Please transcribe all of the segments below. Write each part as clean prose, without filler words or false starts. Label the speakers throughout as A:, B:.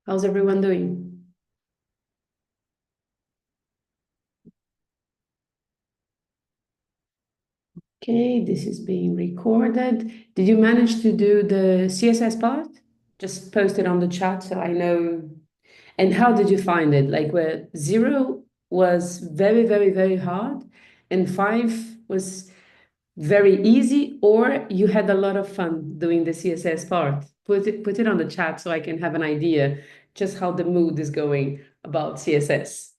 A: How's everyone doing? Okay, this is being recorded. Did you manage to do the CSS part? Just post it on the chat so I know. And how did you find it? Like where 0 was very, very, very hard and 5 was very easy, or you had a lot of fun doing the CSS part? Put it on the chat so I can have an idea just how the mood is going about CSS.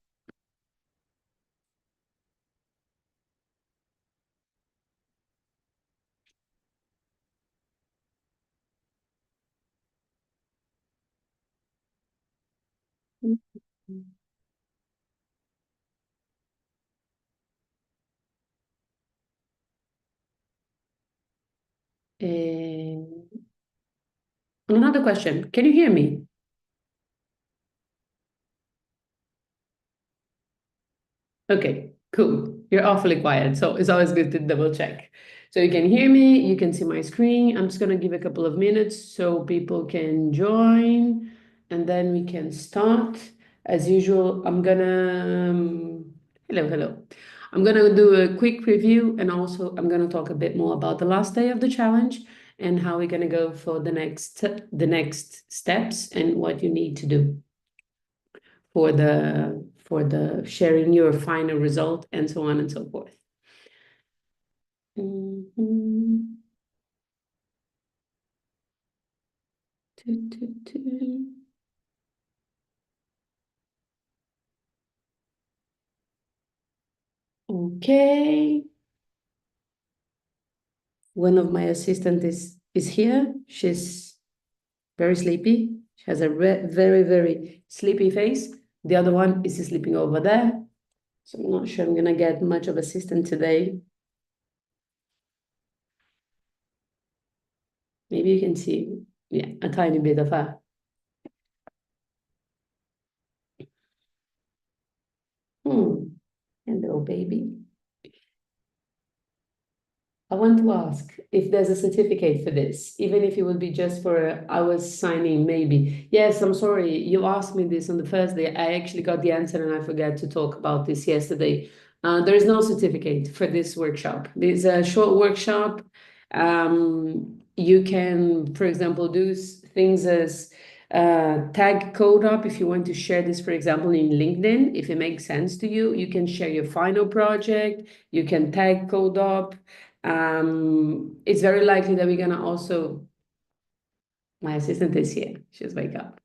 A: And another question, can you hear me? Okay, cool. You're awfully quiet, so it's always good to double check. So you can hear me, you can see my screen. I'm just gonna give a couple of minutes so people can join, and then we can start. As usual, I'm gonna hello. I'm gonna do a quick review, and also I'm gonna talk a bit more about the last day of the challenge and how we're gonna go for the next steps and what you need to do for the sharing your final result and so on and so forth. Mhm. Okay. One of my assistants is here. She's very sleepy. She has a very, very sleepy face. The other one is sleeping over there. So I'm not sure I'm gonna get much of assistant today. Maybe you can see, yeah, a tiny bit of her. Hello, baby. I want to ask if there's a certificate for this, even if it would be just for hours signing, maybe. Yes, I'm sorry. You asked me this on the first day. I actually got the answer and I forgot to talk about this yesterday. There is no certificate for this workshop. It's a short workshop. You can, for example, do things as tag code up if you want to share this, for example, in LinkedIn. If it makes sense to you, you can share your final project. You can tag code up. It's very likely that we're gonna also, my assistant is here, she's wake up.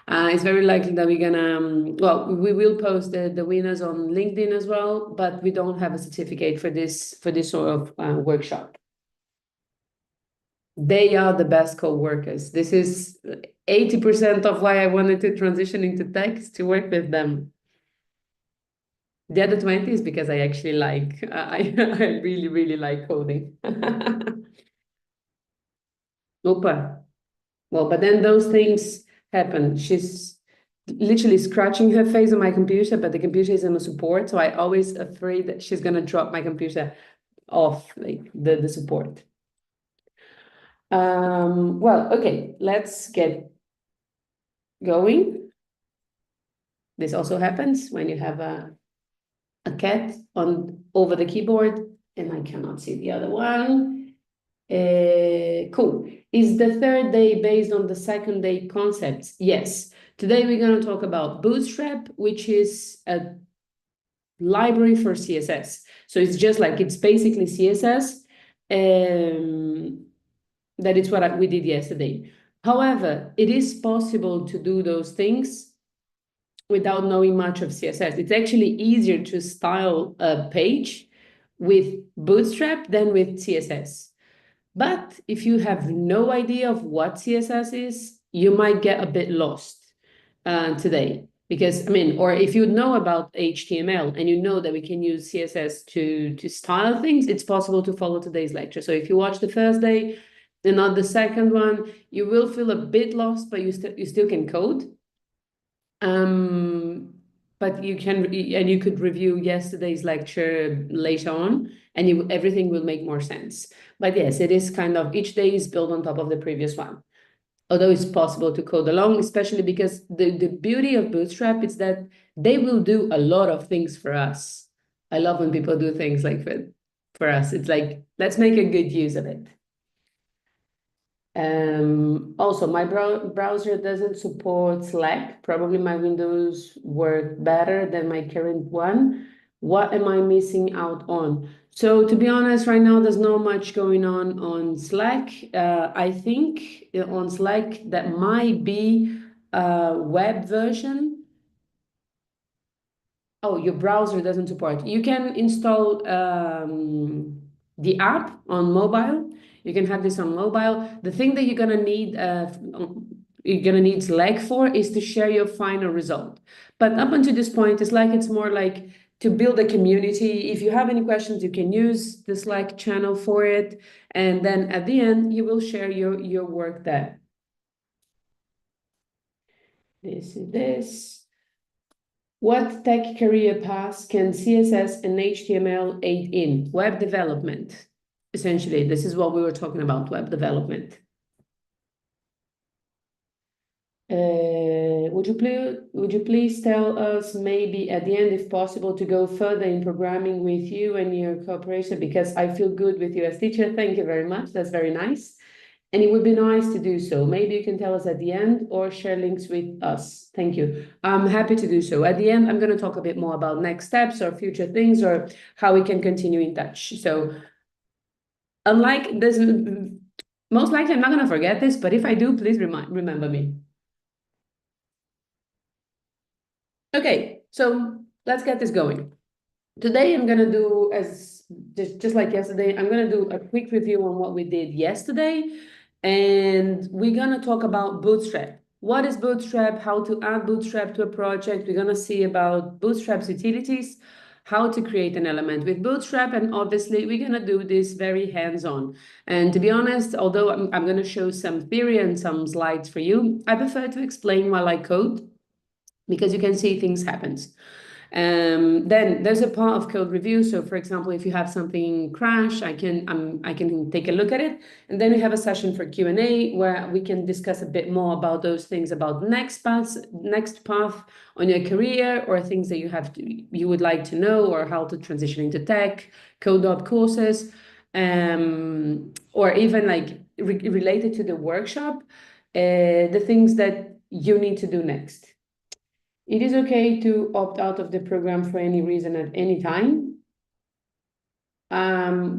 A: It's very likely that we're gonna, well, we will post the winners on LinkedIn as well, but we don't have a certificate for this sort of workshop. They are the best co-workers. This is 80% of why I wanted to transition into text to work with them. The other 20 is because I actually like, I really, really like coding. Opa. Well, but then those things happen. She's literally scratching her face on my computer, but the computer is on a support. So I always afraid that she's gonna drop my computer off, like the support. Well, okay, let's get going. This also happens when you have a cat on over the keyboard, and I cannot see the other one. Cool. Is the third day based on the second day concepts? Yes. Today we're going to talk about Bootstrap, which is a library for CSS. So it's just like, it's basically CSS. That is what we did yesterday. However, it is possible to do those things without knowing much of CSS. It's actually easier to style a page with Bootstrap than with CSS. But if you have no idea of what CSS is, you might get a bit lost today. Because, I mean, or if you know about HTML and you know that we can use CSS to style things, it's possible to follow today's lecture. So if you watch the first day and not the second one, you will feel a bit lost, but you still can code. But you can, and you could review yesterday's lecture later on, and everything will make more sense. But yes, it is kind of, each day is built on top of the previous one. although it's possible to code along, especially because the beauty of Bootstrap is that they will do a lot of things for us. I love when people do things like for us. It's like, let's make a good use of it. Also, my browser doesn't support Slack. Probably my Windows work better than my current one. What am I missing out on? So to be honest, right now there's not much going on Slack. I think on Slack that might be a web version. Oh, your browser doesn't support. You can install the app on mobile. You can have this on mobile. The thing that you're gonna need Slack for is to share your final result. But up until this point, it's more like to build a community. If you have any questions, you can use the Slack channel for it. And then at the end, you will share your work there. This is this. What tech career paths can CSS and HTML aid in? Web development. Essentially, this is what we were talking about, web development. Would you please tell us maybe at the end, if possible, to go further in programming with you and your cooperation, because I feel good with you as teacher. Thank you very much. That's very nice. And it would be nice to do so. Maybe you can tell us at the end or share links with us. Thank you. I'm happy to do so. At the end, I'm going to talk a bit more about next steps or future things or how we can continue in touch. So unlike this, most likely I'm not going to forget this, but if I do, please remember me. Okay, so let's get this going. Today I'm going to do, as just like yesterday, I'm going to do a quick review on what we did yesterday. And we're going to talk about Bootstrap. What is Bootstrap? How to add Bootstrap to a project. We're going to see about Bootstrap's utilities, how to create an element with Bootstrap. And obviously, we're going to do this very hands-on. And to be honest, although I'm going to show some theory and some slides for you, I prefer to explain while I code because you can see things happen. Then there's a part of code review. So for example, if you have something crash, I can take a look at it. And then we have a session for Q&A where we can discuss a bit more about those things, about next path on your career, or things that you would like to know, or how to transition into tech, code courses, or even like related to the workshop, the things that you need to do next. It is okay to opt out of the program for any reason at any time.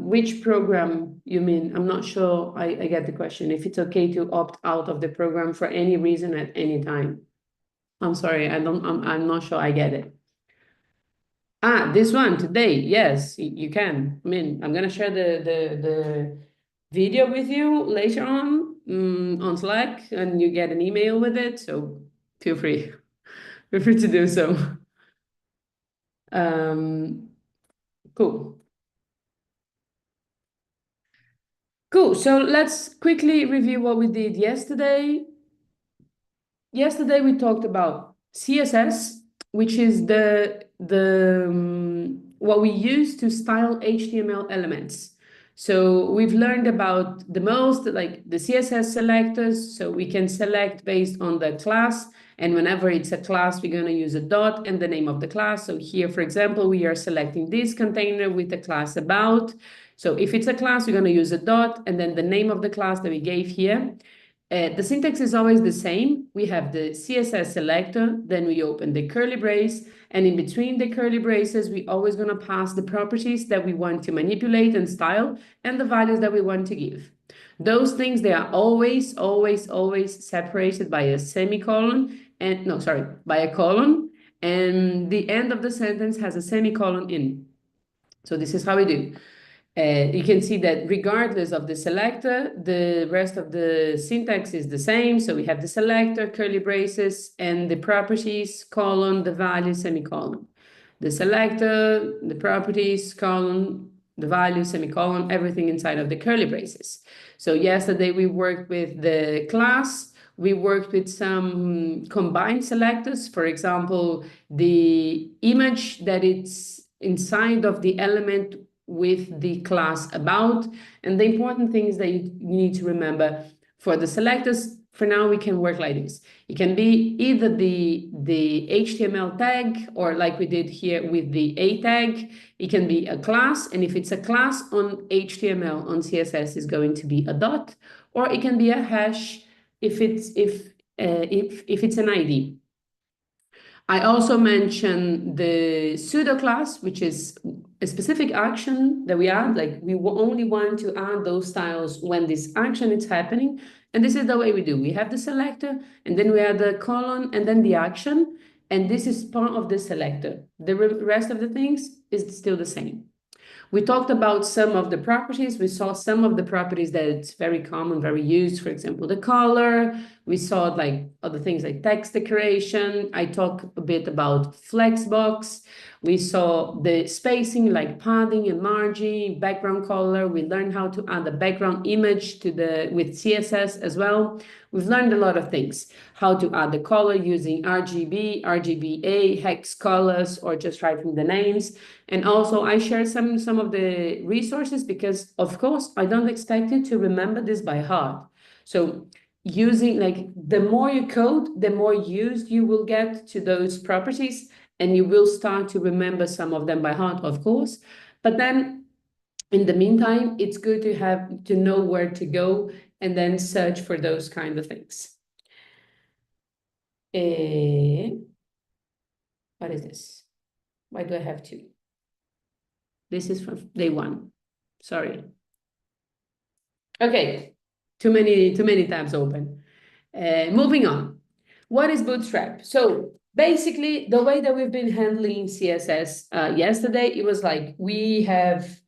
A: Which program you mean? I'm not sure I get the question. If it's okay to opt out of the program for any reason at any time. I'm sorry, I'm not sure I get it. This one today, yes, you can. I mean, I'm gonna share the video with you later on Slack, and you get an email with it, so feel free. Feel free to do so. Cool. Cool. So let's quickly review what we did yesterday. Yesterday we talked about CSS, which is what we use to style HTML elements. So we've learned about the most, like the CSS selectors. So we can select based on the class. And whenever it's a class, we're going to use a dot and the name of the class. So here, for example, we are selecting this container with the class about. So if it's a class, we're going to use a dot and then the name of the class that we gave here. The syntax is always the same. We have the CSS selector, then we open the curly brace, and in between the curly braces, we're always going to pass the properties that we want to manipulate and style and the values that we want to give. Those things, they are always, always, always separated by a semicolon and, no, sorry, by a colon, and the end of the sentence has a semicolon in. So this is how we do. You can see that regardless of the selector, the rest of the syntax is the same. So we have the selector, curly braces, and the properties, colon, the value, semicolon. The selector, the properties, colon, the value, semicolon, everything inside of the curly braces. So yesterday we worked with the class. We worked with some combined selectors. For example, the image that it's inside of the element with the class about. And the important things that you need to remember for the selectors, for now, we can work like this. It can be either the HTML tag, or like we did here with the A tag, it can be a class. And if it's a class on HTML, on CSS is going to be a dot, or it can be a hash if it's an ID. I also mentioned the pseudo class, which is a specific action that we add. Like we only want to add those styles when this action is happening. And this is the way we do. We have the selector, and then we add the colon, and then the action. And this is part of the selector. The rest of the things is still the same. We talked about some of the properties. We saw some of the properties that it's very common, very used. For example, the color. We saw like other things like text decoration. I talked a bit about flexbox. We saw the spacing like padding and margin, background color. We learned how to add a background image to with CSS as well. We've learned a lot of things. How to add the color using RGB, RGBA, hex colors, or just writing the names. And also I shared some of the resources because, of course, I don't expect you to remember this by heart. So using like the more you code, the more used you will get to those properties, and you will start to remember some of them by heart, of course. But then in the meantime, it's good to know where to go and then search for those kind of things. What is this? Why do I have two? This is from day one. Sorry. Okay, too many tabs open. Moving on. What is Bootstrap? So basically, the way that we've been handling CSS yesterday, it was like we have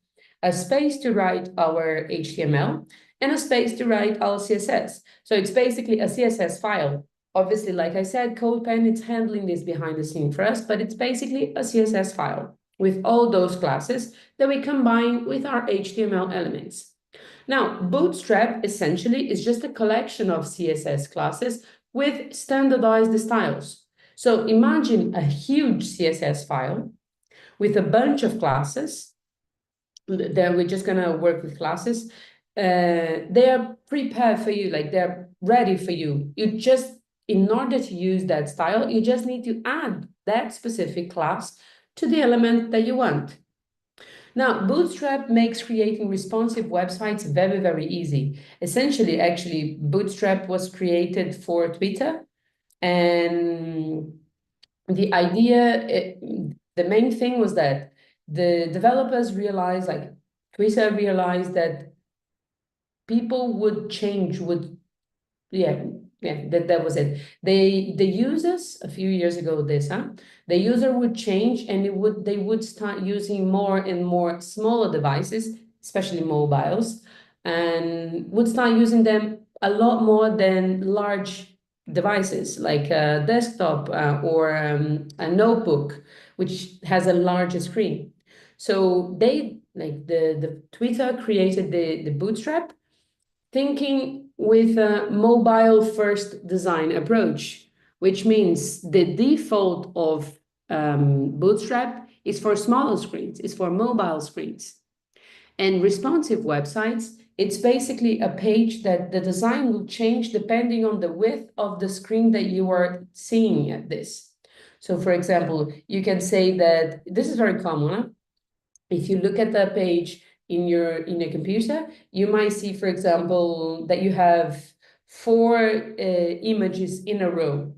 A: a space to write our HTML and a space to write our CSS. So it's basically a CSS file. Obviously, like I said, CodePen is handling this behind the scene for us, but it's basically a CSS file with all those classes that we combine with our HTML elements. Now, Bootstrap essentially is just a collection of CSS classes with standardized styles. So imagine a huge CSS file with a bunch of classes. Then we're just going to work with classes. They are prepared for you, like they're ready for you. You just, in order to use that style, you just need to add that specific class to the element that you want. Now, Bootstrap makes creating responsive websites very, very easy. Essentially, actually, Bootstrap was created for Twitter. And the idea, the main thing was that the developers realized, like Twitter realized that people would change, that was it. The users a few years ago, the user would change, and they would start using more and more smaller devices, especially mobiles, and would start using them a lot more than large devices like a desktop or a notebook, which has a larger screen. So they, like the Twitter created the Bootstrap, thinking with a mobile first design approach, which means the default of Bootstrap is for smaller screens, is for mobile screens. And responsive websites, it's basically a page that the design will change depending on the width of the screen that you are seeing at this. So for example, you can say that this is very common. Huh? If you look at the page in your computer, you might see, for example, that you have 4 images in a row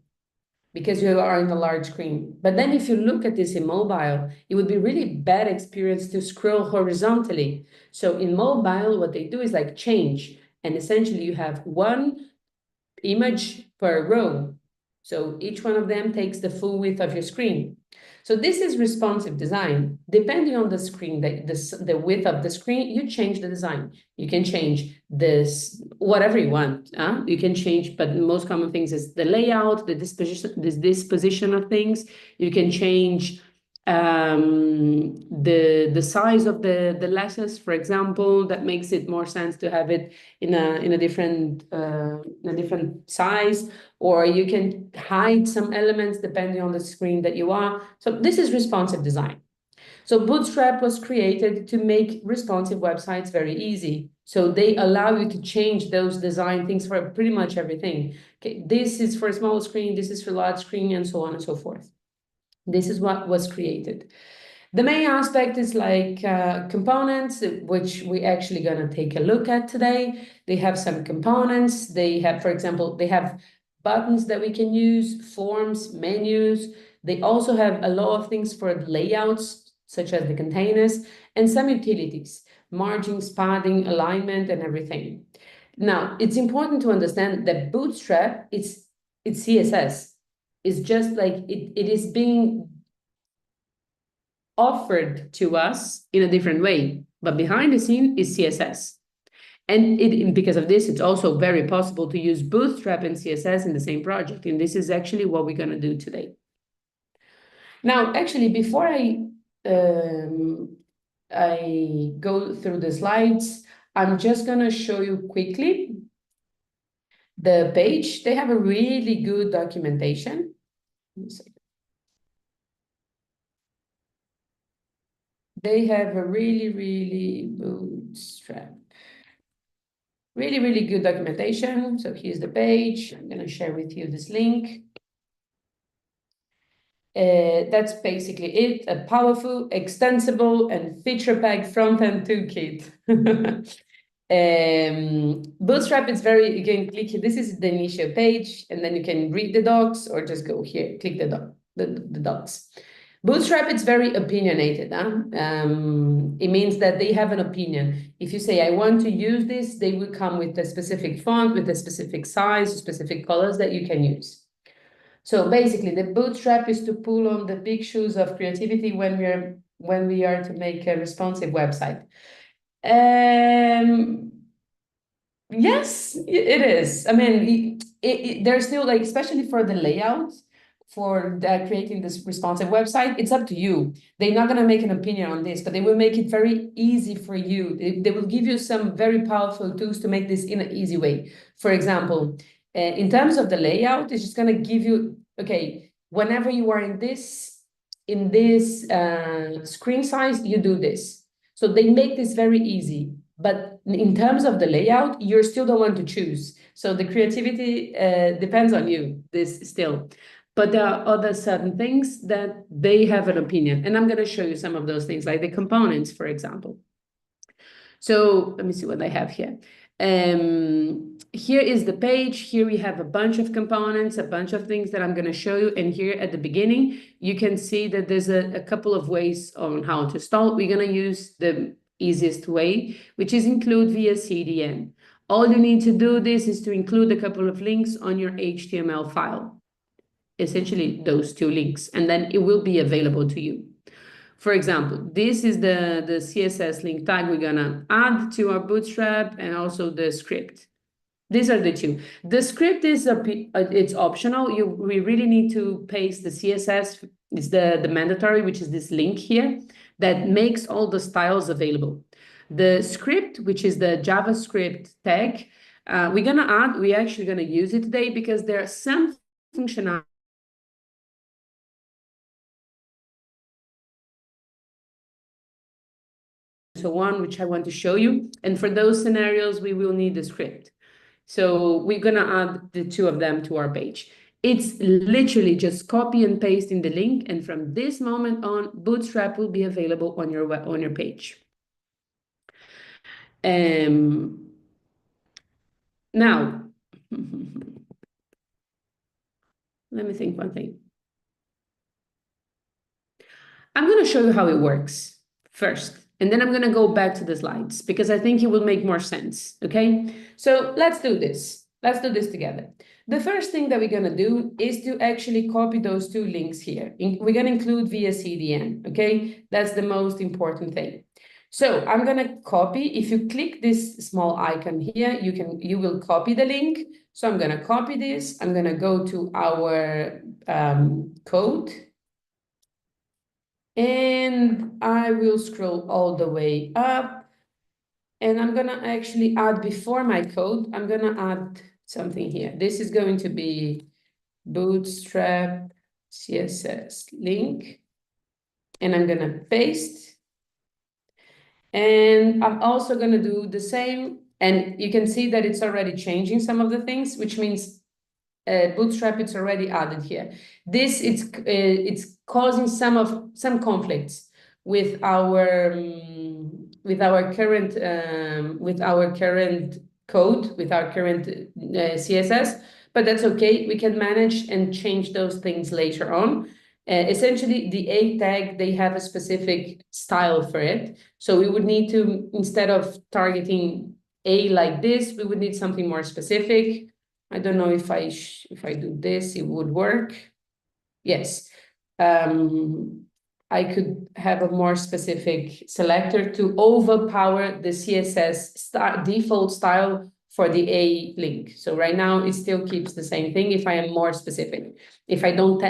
A: because you are in a large screen. But then if you look at this in mobile, it would be really bad experience to scroll horizontally. So in mobile, what they do is like change, and essentially you have 1 image per row. So each one of them takes the full width of your screen. So this is responsive design. Depending on the screen, the width of the screen, you change the design. You can change this, whatever you want. You can change, but the most common things is the layout, the disposition of things. You can change the size of the letters, for example. That makes it more sense to have it in a different size, or you can hide some elements depending on the screen that you are. So this is responsive design. So Bootstrap was created to make responsive websites very easy. So they allow you to change those design things for pretty much everything. Okay, this is for small screen, this is for large screen, and so on and so forth. This is what was created. The main aspect is like components, which we actually gonna take a look at today. They have some components. They have, for example, they have buttons that we can use, forms, menus. They also have a lot of things for layouts, such as the containers, and some utilities, margins, padding, alignment, and everything. Now, it's important to understand that Bootstrap, it's CSS. It's just like it is being offered to us in a different way, but behind the scene is CSS. And because of this, it's also very possible to use Bootstrap and CSS in the same project. And this is actually what we're going to do today. Now, actually, before I go through the slides, I'm just going to show you quickly the page. They have a really good documentation. They have a really Bootstrap. Really good documentation. So here's the page. I'm going to share with you this link. That's basically it, a powerful, extensible, and feature-packed front-end toolkit. Bootstrap is very, you can click here. This is the initial page, and then you can read the docs or just go here, click the docs. Bootstrap is very opinionated. It means that they have an opinion. If you say, I want to use this, they will come with a specific font, with a specific size, specific colors that you can use. So basically, the Bootstrap is to pull on the big shoes of creativity when we are to make a responsive website. Yes, it is. I mean, there's still like, especially for the layout, for creating this responsive website, it's up to you. They're not going to make an opinion on this, but they will make it very easy for you. They will give you some very powerful tools to make this in an easy way. For example, in terms of the layout, it's just going to give you, okay, whenever you are in this screen size, you do this. So they make this very easy. But in terms of the layout, you're still the one to choose. So the creativity depends on you, this still. But there are other certain things that they have an opinion. And I'm going to show you some of those things, like the components, for example. So let me see what I have here. Here is the page. Here we have a bunch of components, a bunch of things that I'm going to show you. And here at the beginning, you can see that there's a couple of ways on how to install. We're going to use the easiest way, which is include via CDN. All you need to do this is to include a couple of links on your HTML file. Essentially those two links, and then it will be available to you. For example, this is the CSS link tag we're gonna add to our Bootstrap, and also the script. These are the two. The script is it's optional. We really need to paste the CSS. It's the mandatory, which is this link here that makes all the styles available. The script, which is the JavaScript tag, we're actually gonna use it today because there are some functionality. So on, which I want to show you. And for those scenarios, we will need the script. So we're going to add the two of them to our page. It's literally just copy and paste in the link. And from this moment on, Bootstrap will be available on your page. Now, let me think one thing. I'm going to show you how it works first. And then I'm going to go back to the slides because I think it will make more sense, okay? So let's do this. Let's do this together. The first thing that we're going to do is to actually copy those two links here. We're going to include via CDN, okay? That's the most important thing. So I'm going to copy. If you click this small icon here, you will copy the link. So I'm going to copy this. I'm going to go to our code. And I will scroll all the way up. And I'm going to actually add, before my code, I'm going to add something here. This is going to be Bootstrap CSS link. and I'm going to paste. And I'm also going to do the same. And you can see that it's already changing some of the things, which means Bootstrap, it's already added here. This, it's causing some conflicts with our current code, with our current CSS, but that's okay. We can manage and change those things later on. Essentially, the A tag, they have a specific style for it. So we would need to, instead of targeting A like this, we would need something more specific. I don't know if I do this, it would work. Yes. I could have a more specific selector to overpower the CSS default style for the A link. So right now it still keeps the same thing if I am more specific. If I don't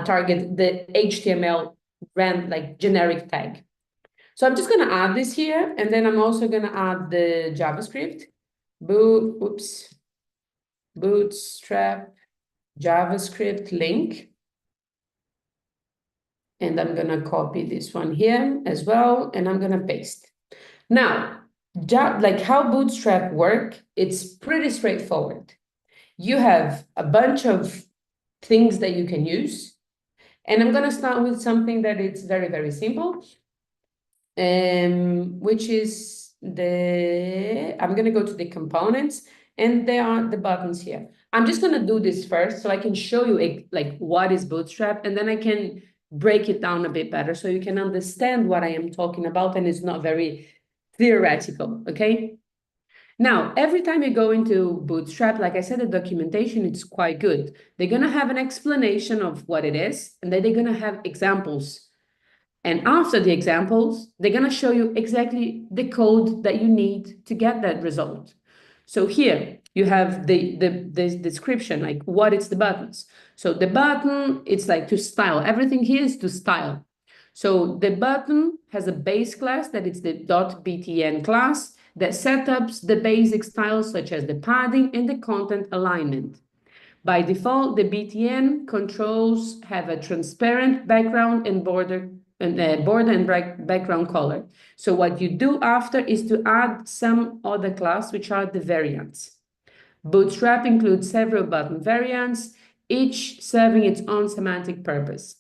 A: target the HTML brand like generic tag. So I'm just going to add this here, and then I'm also going to add the JavaScript. Bootstrap JavaScript link. And I'm going to copy this one here as well, and I'm going to paste. Now, like how Bootstrap work, it's pretty straightforward. You have a bunch of things that you can use, and I'm going to start with something that it's very, very simple, which is I'm going to go to the components, and there are the buttons here. I'm just going to do this first so I can show you like what is Bootstrap, and then I can break it down a bit better so you can understand what I am talking about, and it's not very theoretical, okay? Now, every time you go into Bootstrap, like I said, the documentation, it's quite good. They're going to have an explanation of what it is, and then they're going to have examples. And after the examples, they're going to show you exactly the code that you need to get that result. So here you have the description, like what is the buttons. So the button, it's like to style. Everything here is to style. So the button has a base class that is the .btn class that sets the basic styles such as the padding and the content alignment. By default, the BTN controls have a transparent background and border and background color. So what you do after is to add some other class, which are the variants. Bootstrap includes several button variants, each serving its own semantic purpose.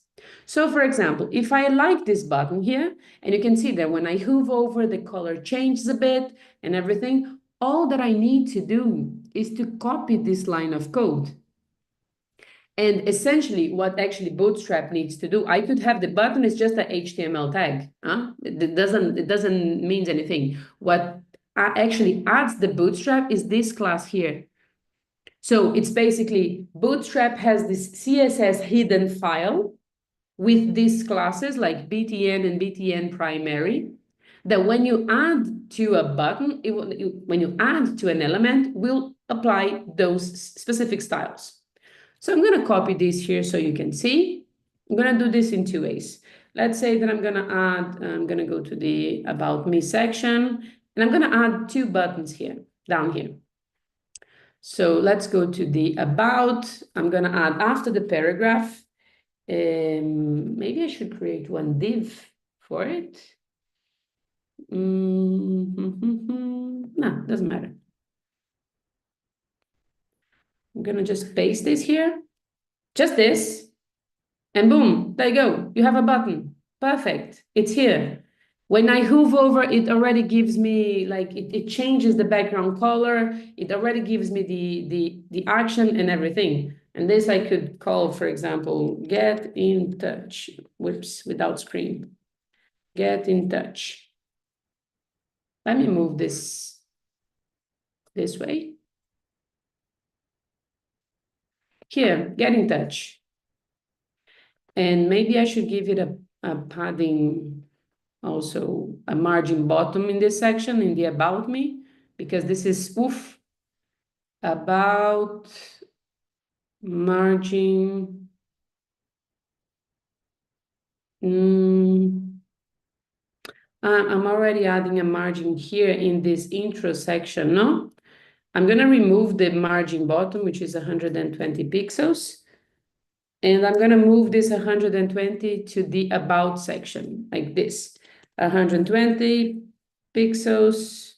A: So for example, if I like this button here, and you can see that when I hover over, the color changes a bit and everything, all that I need to do is to copy this line of code. And essentially, what actually Bootstrap needs to do, I could have the button is just a HTML tag. It doesn't mean anything. What actually adds the Bootstrap is this class here. So it's basically Bootstrap has this CSS hidden file with these classes like BTN and BTN primary, that when you add to a button, when you add to an element, will apply those specific styles. So I'm going to copy this here so you can see. I'm going to do this in two ways. Let's say that I'm going to go to the About Me section, and I'm going to add two buttons here, down here. So let's go to the About. I'm going to add after the paragraph. Maybe I should create one div for it. No, doesn't matter. I'm going to just paste this here, just this, and boom, there you go. You have a button. Perfect. It's here. When I hover over, it already gives me, like, it changes the background color. It already gives me the action and everything. And this I could call, for example, get in touch. Whoops, without screen. Get in touch. Let me move this way. Here, get in touch. And maybe I should give it a padding, also a margin bottom in this section, in the About Me, because this is about margin. I'm already adding a margin here in this intro section, no? I'm going to remove the margin bottom, which is 120 pixels. And I'm going to move this 120 to the about section, like this. 120 pixels.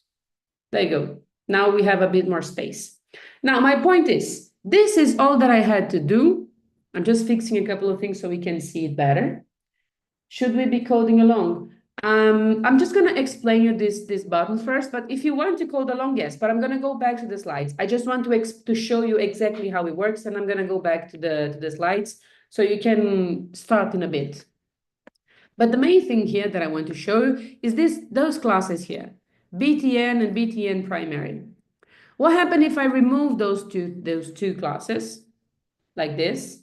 A: There you go. Now we have a bit more space. Now, my point is, this is all that I had to do. I'm just fixing a couple of things so we can see it better. Should we be coding along? I'm just going to explain you this button first, but if you want to code along, yes, but I'm going to go back to the slides. I just want to show you exactly how it works, and I'm going to go back to the slides so you can start in a bit. But the main thing here that I want to show you is those classes here, BTN and BTN primary. What happens if I remove those two classes like this?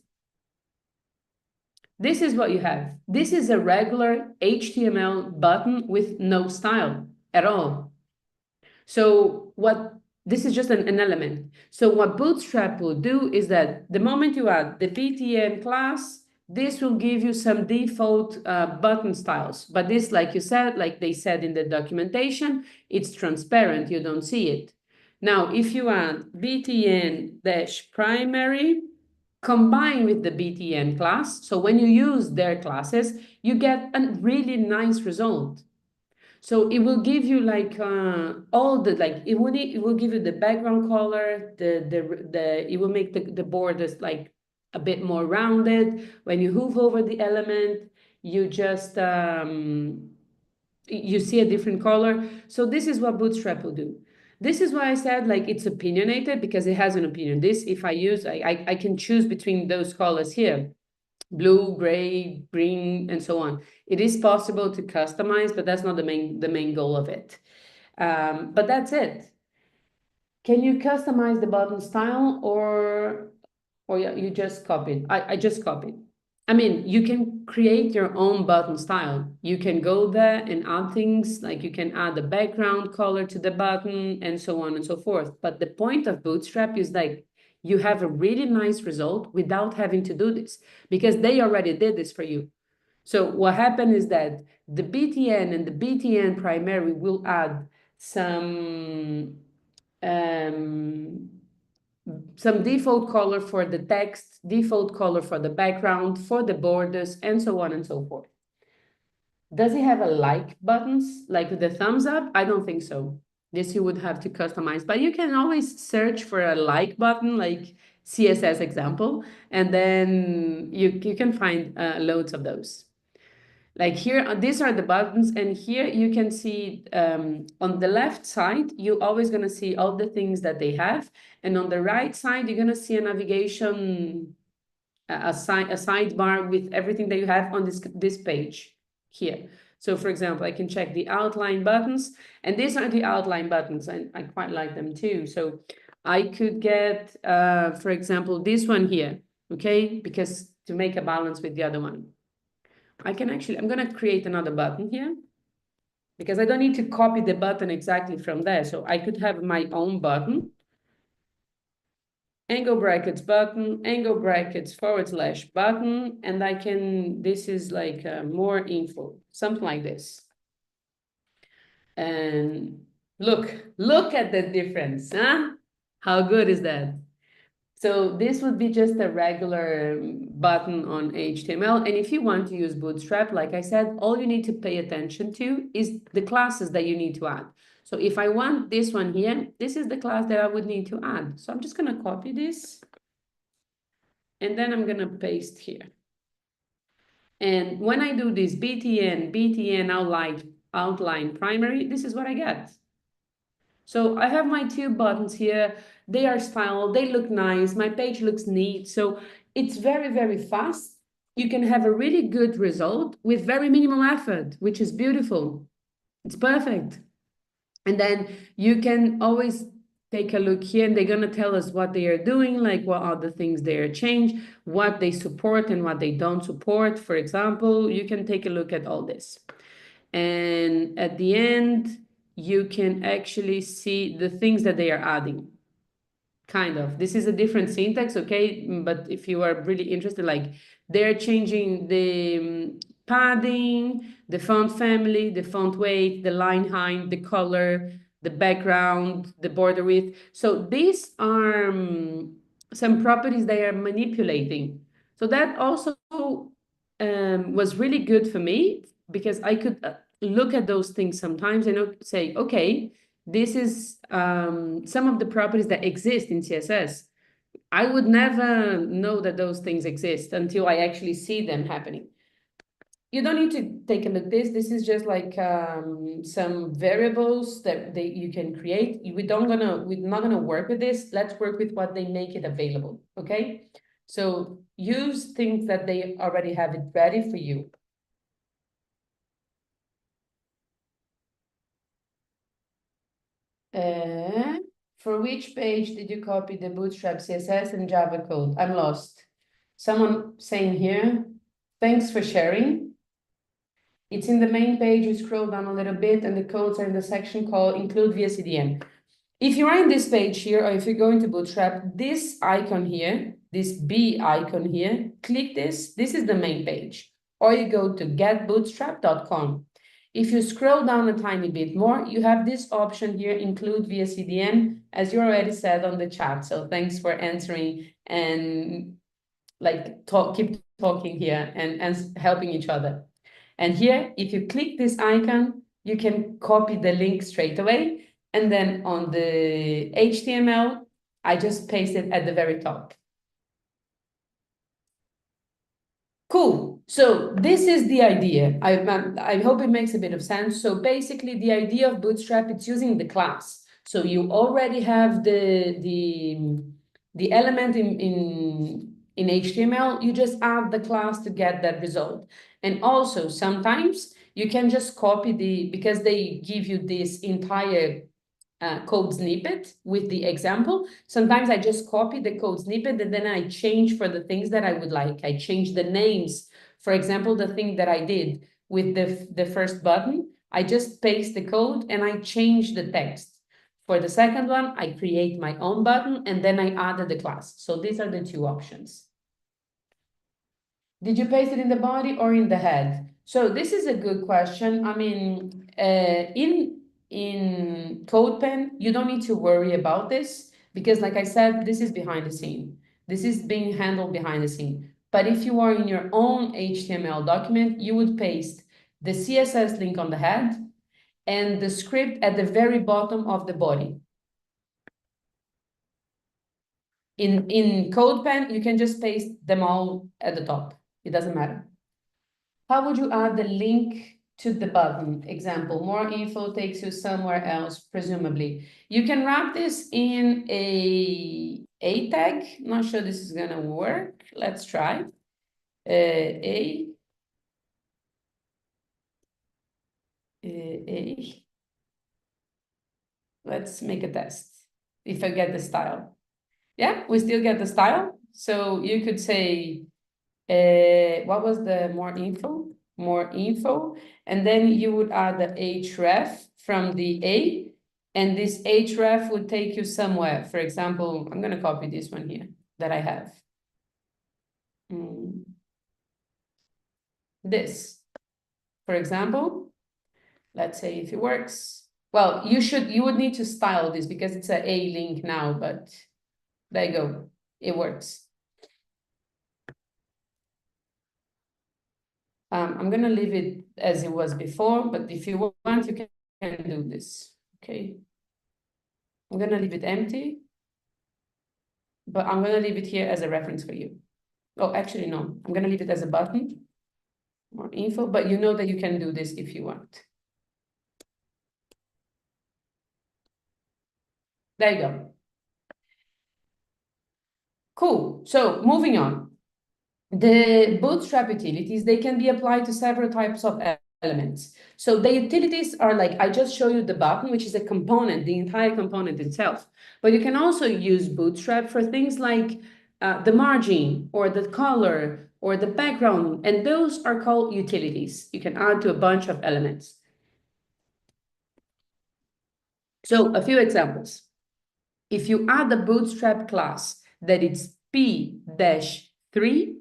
A: This is what you have. This is a regular HTML button with no style at all. So this is just an element. So what Bootstrap will do is that the moment you add the BTN class, this will give you some default button styles. But this, like you said, like they said in the documentation, it's transparent. You don't see it. Now, if you add BTN-primary, combined with the BTN class, so when you use their classes, you get a really nice result. So it will give you like all the it will give you the background color, it will make the borders like a bit more rounded. When you hover over the element, you just you see a different color. So this is what Bootstrap will do. This is why I said like it's opinionated, because it has an opinion. This, if I use, I can choose between those colors here, blue, gray, green, and so on. It is possible to customize, but that's not the main goal of it. But that's it. Can you customize the button style, or you just copied? I just copied. I mean, you can create your own button style. You can go there and add things, like you can add the background color to the button and so on and so forth. But the point of Bootstrap is like you have a really nice result without having to do this, because they already did this for you. So what happened is that the BTN and the BTN primary will add um, some default color for the text, default color for the background, for the borders, and so on and so forth. Does it have a like buttons, like the thumbs up? I don't think so. This you would have to customize, but you can always search for a like button, like CSS example, and then you can find loads of those. Like here, these are the buttons, and here you can see on the left side, you're always going to see all the things that they have. And on the right side, you're going to see a navigation, a sidebar with everything that you have on this page here. So for example, I can check the outline buttons, and these are the outline buttons, and I quite like them too. So I could get, for example, this one here, okay? Because to make a balance with the other one. I'm going to create another button here, because I don't need to copy the button exactly from there. So I could have my own button, angle brackets button, angle brackets / button, and I can, this is like more info, something like this. And look at the difference, huh? How good is that? So this would be just a regular button on HTML. And if you want to use Bootstrap, like I said, all you need to pay attention to is the classes that you need to add. So if I want this one here, this is the class that I would need to add. So I'm just going to copy this, and then I'm going to paste here. And when I do this BTN outline primary, this is what I get. So I have my two buttons here. They are styled, they look nice, my page looks neat. So it's very, very fast. You can have a really good result with very minimal effort, which is beautiful. It's perfect. And then you can always take a look here, and they're going to tell us what they are doing, like what are the things they are changed, what they support and what they don't support. For example, you can take a look at all this. And at the end, you can actually see the things that they are adding. Kind of. This is a different syntax, okay? But if you are really interested, like they're changing the padding, the font family, the font weight, the line height, the color, the background, the border width. So these are some properties they are manipulating. So that also was really good for me because I could look at those things sometimes and say, okay, this is some of the properties that exist in CSS. I would never know that those things exist until I actually see them happening. You don't need to take a look at this. This is just like some variables that you can create. We're not gonna work with this. Let's work with what they make it available. Okay. So use things that they already have it ready for you. For which page did you copy the Bootstrap CSS and Java code? I'm lost. Someone saying here, thanks for sharing. It's in the main page. You scroll down a little bit and the codes are in the section called include via CDN. If you are in this page here, or if you go into Bootstrap, this icon here, this B icon here, click this. This is the main page. Or you go to getbootstrap.com. If you scroll down a tiny bit more, you have this option here, include via CDN, as you already said on the chat. So thanks for answering and keep talking here and helping each other. And here, if you click this icon, you can copy the link straight away. And then on the HTML, I just paste it at the very top. Cool. So this is the idea. I hope it makes a bit of sense. So basically, the idea of Bootstrap, it's using the class. So you already have the element in HTML. You just add the class to get that result. And also sometimes you can just copy because they give you this entire code snippet with the example. Sometimes I just copy the code snippet and then I change for the things that I would like. I change the names. For example, the thing that I did with the first button, I just paste the code and I change the text. For the second one, I create my own button and then I added the class. So these are the two options. Did you paste it in the body or in the head? So this is a good question. I mean, in CodePen, you don't need to worry about this because, like I said, this is behind the scene. This is being handled behind the scene. But if you are in your own HTML document, you would paste the CSS link on the head and the script at the very bottom of the body. In CodePen, you can just paste them all at the top. It doesn't matter. How would you add the link to the button? Example, more info takes you somewhere else, presumably. You can wrap this in a tag. Not sure this is gonna work. Let's try. A. Let's make a test. If I get the style. Yeah, we still get the style. So you could say, what was the more info? More info. And then you would add the href from the A. And this href would take you somewhere. For example, I'm going to copy this one here that I have. This, for example, let's say if it works. Well, you would need to style this because it's a link now, but there you go. It works. I'm going to leave it as it was before, but if you want, you can do this. Okay. I'm going to leave it empty, but I'm going to leave it here as a reference for you. Oh, actually, no, I'm going to leave it as a button, more info, but you know that you can do this if you want. There you go. Cool. So moving on. The Bootstrap utilities, they can be applied to several types of elements. So the utilities are like, I just show you the button, which is a component, the entire component itself. But you can also use Bootstrap for things like the margin or the color or the background, and those are called utilities. You can add to a bunch of elements. So a few examples. If you add the Bootstrap class that it's P-3,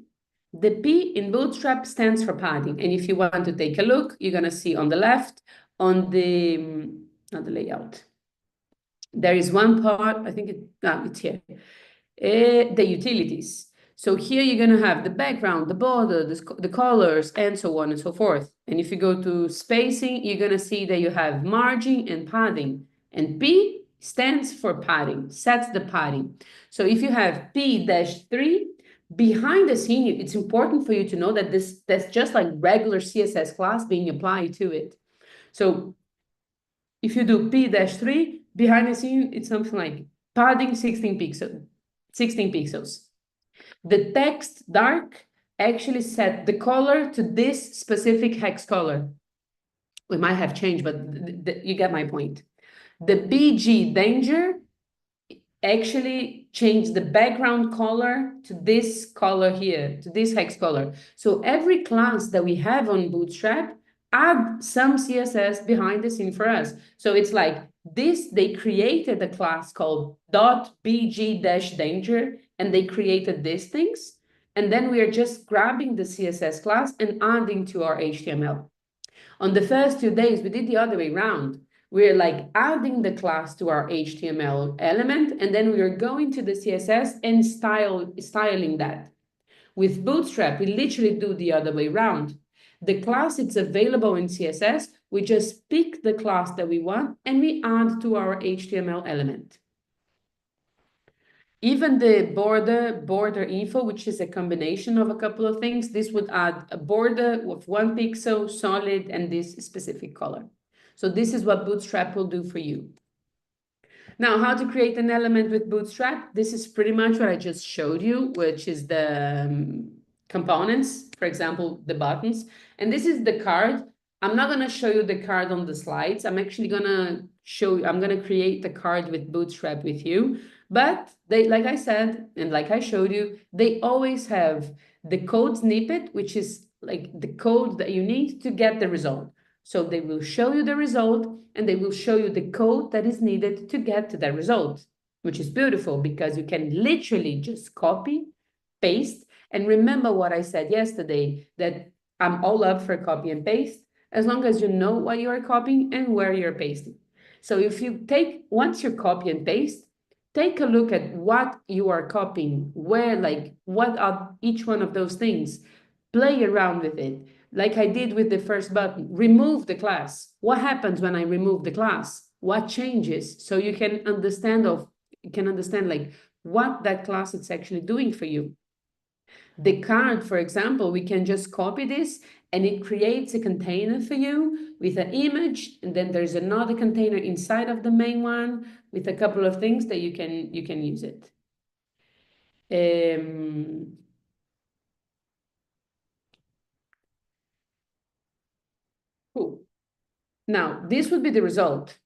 A: the P in Bootstrap stands for padding. And if you want to take a look, you're going to see on the left, on the layout, there is one part, I think it's here, the utilities. So here you're going to have the background, the border, the colors, and so on and so forth. And if you go to spacing, you're going to see that you have margin and padding. And P stands for padding, sets the padding. So if you have P-3, behind the scene, it's important for you to know that that's just like regular CSS class being applied to it. So if you do P-3, behind the scene, it's something like padding 16 pixels. The text dark actually set the color to this specific hex color. We might have changed, but you get my point. The BG danger actually changed the background color to this color here, to this hex color. So every class that we have on Bootstrap add some CSS behind the scene for us. So it's like this, they created a class called .bg-danger, and they created these things. And then we are just grabbing the CSS class and adding to our HTML. On the first 2 days, we did the other way around. We're like adding the class to our HTML element, and then we are going to the CSS and styling that. With Bootstrap, we literally do the other way around. The class it's available in CSS, we just pick the class that we want and we add to our HTML element. Even the border info, which is a combination of a couple of things, this would add a border with 1 pixel, solid, and this specific color. So this is what Bootstrap will do for you. Now, how to create an element with Bootstrap? This is pretty much what I just showed you, which is the components, for example, the buttons. And this is the card. I'm not going to show you the card on the slides. I'm actually going to I'm going to create the card with Bootstrap with you. But they, like I said, and like I showed you, they always have the code snippet, which is like the code that you need to get the result. So they will show you the result and they will show you the code that is needed to get to that result, which is beautiful because you can literally just copy, paste, and remember what I said yesterday, that I'm all up for copy and paste as long as you know what you are copying and where you're pasting. So if you once you copy and paste, take a look at what you are copying, where, like, what are each one of those things. Play around with it. Like I did with the first button, remove the class. What happens when I remove the class? What changes? So you can understand like what that class is actually doing for you. The card, for example, we can just copy this and it creates a container for you with an image, and then there's another container inside of the main one with a couple of things that you can use it. Cool. Now, this would be the result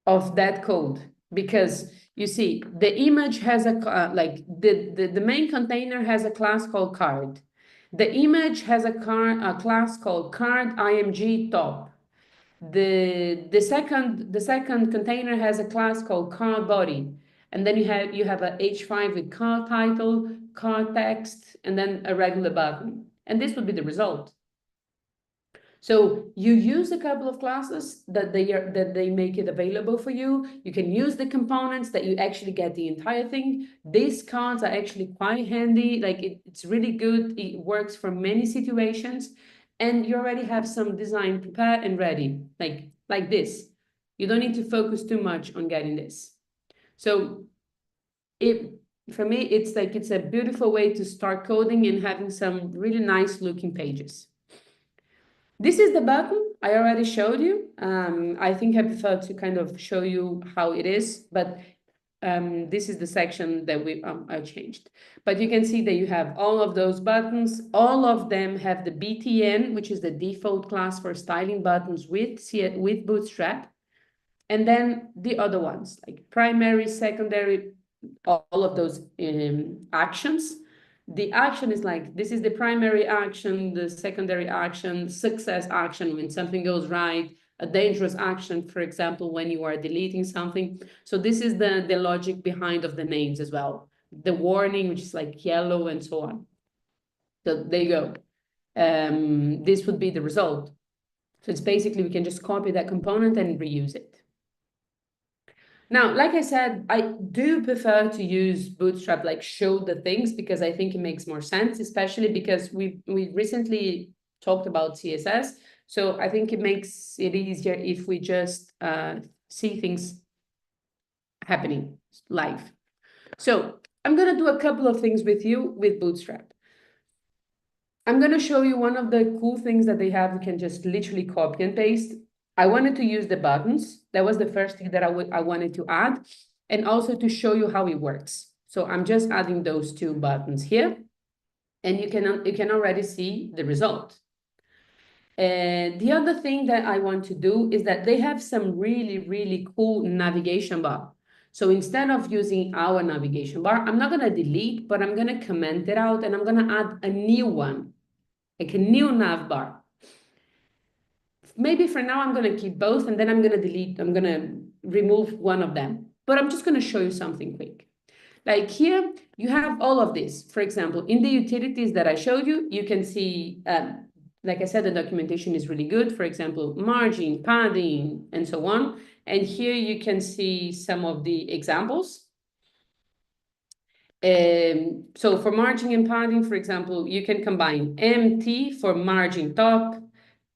A: of that code, because you see the image has a like the main container has a class called card. The image has a class called card img top. The second container has a class called card body, and then you have a h5 with card title, card text, and then a regular button, and this would be the result. So you use a couple of classes that they make it available for you. You can use the components that you actually get the entire thing. These cards are actually quite handy. Like it's really good. It works for many situations, and you already have some design prepared and ready, like this. You don't need to focus too much on getting this. So for me, it's a beautiful way to start coding and having some really nice looking pages. This is the button I already showed you. I think I prefer to kind of show you how it is, but this is the section that I changed. But you can see that you have all of those buttons. All of them have the BTN, which is the default class for styling buttons with Bootstrap. And then the other ones, like primary, secondary, all of those actions. The action is like, this is the primary action, the secondary action, success action when something goes right, a dangerous action, for example, when you are deleting something. So this is the logic behind of the names as well. The warning, which is like yellow and so on. So there you go. This would be the result. So it's basically, we can just copy that component and reuse it. Now, like I said, I do prefer to use Bootstrap, like show the things, because I think it makes more sense, especially because we recently talked about CSS. So I think it makes it easier if we just see things happening live. So I'm going to do a couple of things with you with Bootstrap. I'm going to show you one of the cool things that they have. You can just literally copy and paste. I wanted to use the buttons. That was the first thing that I wanted to add, and also to show you how it works. So I'm just adding those two buttons here, and you can already see the result. The other thing that I want to do is that they have some really, really cool navigation bar. So instead of using our navigation bar, I'm not going to delete, but I'm going to comment it out, and I'm going to add a new one, like a new nav bar. Maybe for now, I'm going to keep both, and then I'm going to delete, I'm going to remove one of them. But I'm just going to show you something quick. Like here, you have all of this. For example, in the utilities that I showed you, you can see, like I said, the documentation is really good. For example, margin, padding, and so on. And here you can see some of the examples. So for margin and padding, for example, you can combine MT for margin top,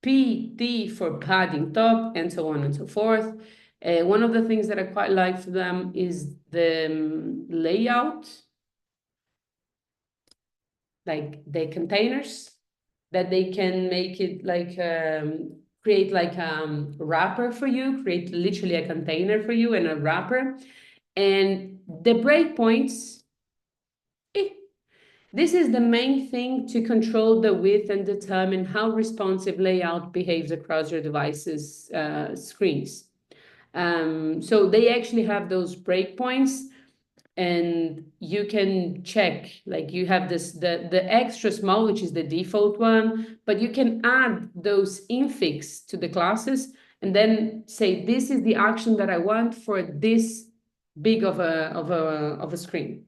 A: PT for padding top, and so on and so forth. One of the things that I quite like for them is the layout, like the containers, that they can make it like create like a wrapper for you, create literally a container for you and a wrapper. And the breakpoints, this is the main thing to control the width and determine how responsive layout behaves across your device's screens. So they actually have those breakpoints, and you can check, like you have this, the extra small, which is the default one, but you can add those infix to the classes and then say, this is the action that I want for this big of a screen.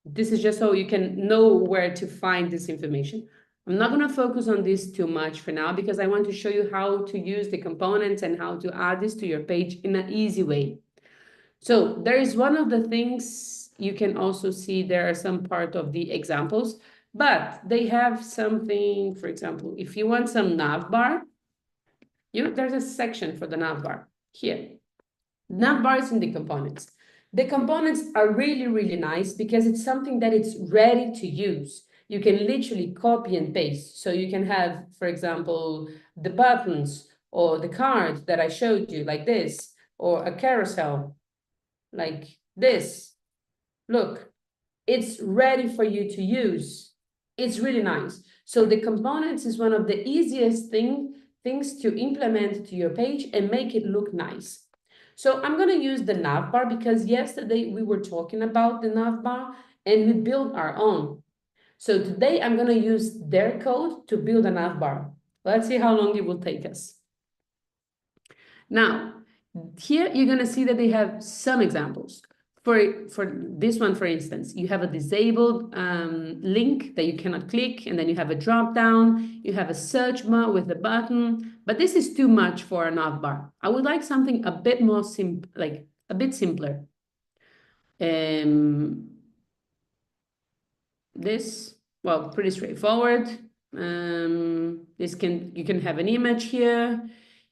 A: This is just so you can know where to find this information. I'm not going to focus on this too much for now, because I want to show you how to use the components and how to add this to your page in an easy way. So there is one of the things you can also see, there are some part of the examples, but they have something, for example, if you want some navbar, there's a section for the navbar here. Navbar is in the components. The components are really, really nice because it's something that it's ready to use. You can literally copy and paste. So you can have, for example, the buttons or the card that I showed you like this, or a carousel like this. Look, it's ready for you to use. It's really nice. So the components is one of the easiest things to implement to your page and make it look nice. So I'm going to use the navbar because yesterday we were talking about the navbar and we built our own. So today I'm going to use their code to build a navbar. Let's see how long it will take us. Now, here you're going to see that they have some examples. For this one, for instance, you have a disabled link that you cannot click, and then you have a drop down, you have a search bar with a button, but this is too much for a navbar. I would like something a bit more like a bit simpler. This, well, pretty straightforward. You can have an image here.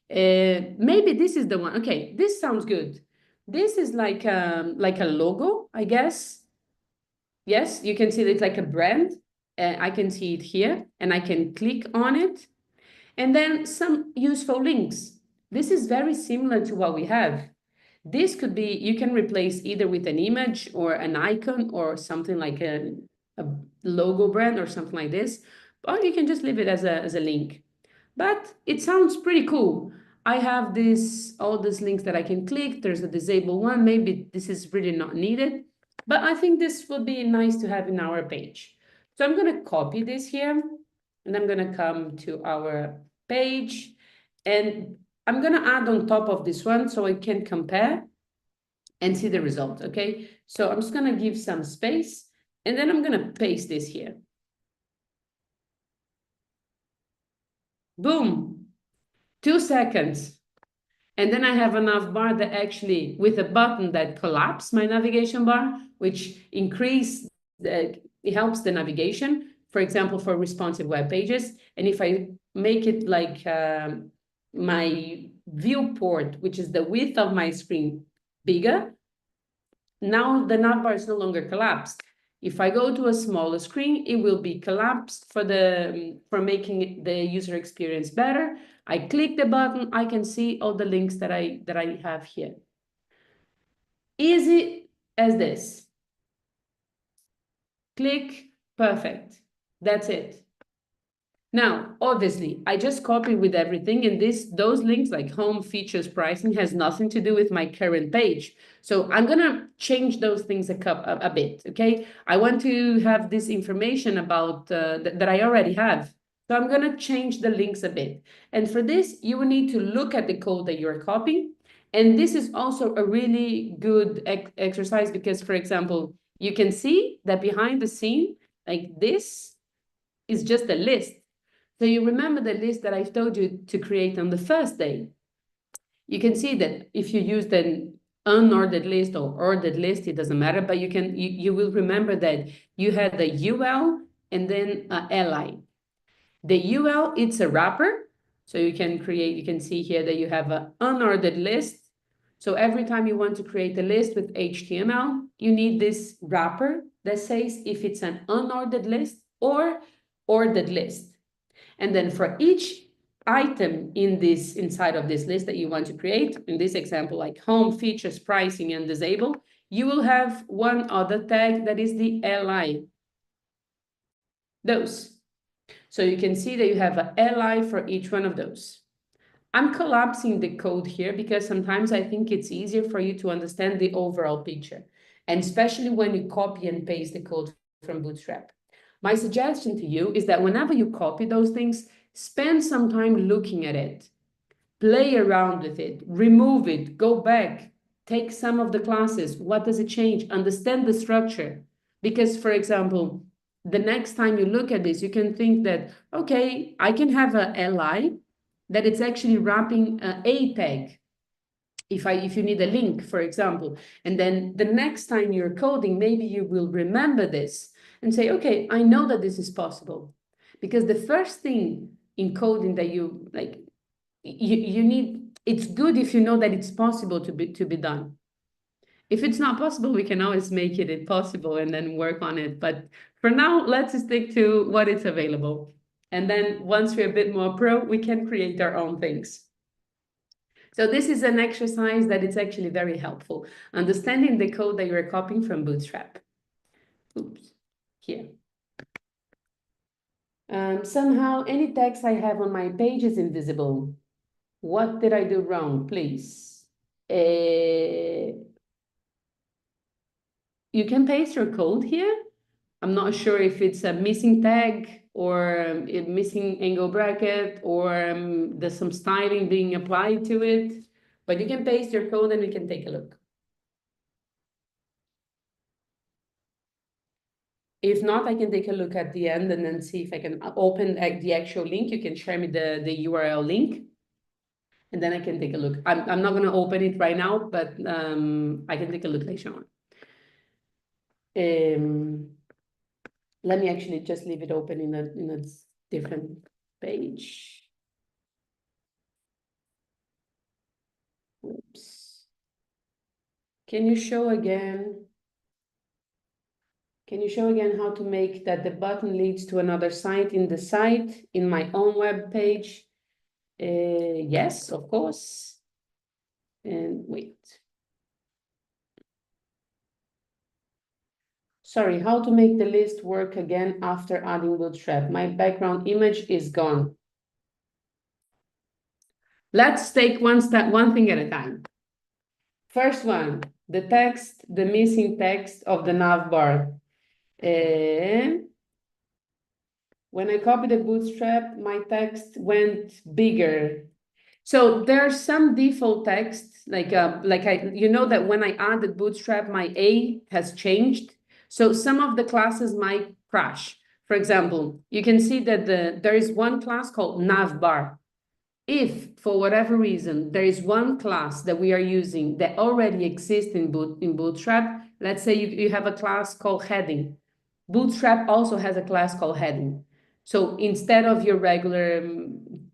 A: Maybe this is the one. Okay, this sounds good. This is like a logo, I guess. Yes, you can see it's like a brand. I can see it here, and I can click on it. And then some useful links. This is very similar to what we have. This could be, you can replace either with an image or an icon or something like a logo brand or something like this, or you can just leave it as a link. But it sounds pretty cool. I have all these links that I can click. There's a disabled one. Maybe this is really not needed, but I think this would be nice to have in our page. So I'm going to copy this here, and I'm going to come to our page, and I'm going to add on top of this one so I can compare and see the result, okay? So I'm just going to give some space, and then I'm going to paste this here. Boom, 2 seconds. And then I have a nav bar that actually, with a button that collapses my navigation bar, which it helps the navigation, for example, for responsive web pages. And if I make it like my viewport, which is the width of my screen, bigger, now the navbar is no longer collapsed. If I go to a smaller screen, it will be collapsed for making the user experience better. I click the button, I can see all the links that I have here. Easy as this. Click, perfect. That's it. Now, obviously, I just copied with everything, and those links like home, features, pricing has nothing to do with my current page. So I'm gonna change those things a bit, okay? I want to have this information about that I already have. So I'm gonna change the links a bit. And for this, you will need to look at the code that you're copying. And this is also a really good exercise because, for example, you can see that behind the scene, like this is just a list. So you remember the list that I told you to create on the first day. You can see that if you use an unordered list or ordered list, it doesn't matter, but you will remember that you had the UL and then a li. The UL, it's a wrapper. So you can see here that you have an unordered list. So every time you want to create a list with HTML, you need this wrapper that says if it's an unordered list or ordered list. And then for each item inside of this list that you want to create, in this example, like home, features, pricing, and disable, you will have one other tag that is the li. Those. So you can see that you have a li for each one of those. I'm collapsing the code here because sometimes I think it's easier for you to understand the overall picture, and especially when you copy and paste the code from Bootstrap. My suggestion to you is that whenever you copy those things, spend some time looking at it, play around with it, remove it, go back, take some of the classes. What does it change? Understand the structure. Because, for example, the next time you look at this, you can think that, okay, I can have a li that it's actually wrapping a tag. If you need a link, for example, and then the next time you're coding, maybe you will remember this and say, okay, I know that this is possible. Because the first thing in coding that you need, it's good if you know that it's possible to be done. If it's not possible, we can always make it possible and then work on it. But for now, let's stick to what is available. And then once we're a bit more pro, we can create our own things. So this is an exercise that it's actually very helpful. Understanding the code that you're copying from Bootstrap. Oops, here. Somehow any text I have on my page is invisible. What did I do wrong, please? You can paste your code here. I'm not sure if it's a missing tag or a missing angle bracket or there's some styling being applied to it, but you can paste your code and we can take a look. If not, I can take a look at the end and then see if I can open the actual link. You can share me the URL link and then I can take a look. I'm not going to open it right now, but I can take a look later on. Let me actually just leave it open in a different page. Oops. Can you show again how to make that the button leads to another site in the site in my own web page? Yes, of course. And wait. Sorry, how to make the list work again after adding Bootstrap? My background image is gone. Let's take one thing at a time. First one, the text, the missing text of the nav bar. When I copied the Bootstrap, my text went bigger. So there's some default text, you know that when I added Bootstrap, my A has changed. So some of the classes might crash. For example, you can see that there is one class called navbar. If for whatever reason there is one class that we are using that already exists in Bootstrap, let's say you have a class called heading. Bootstrap also has a class called heading. So instead of your regular,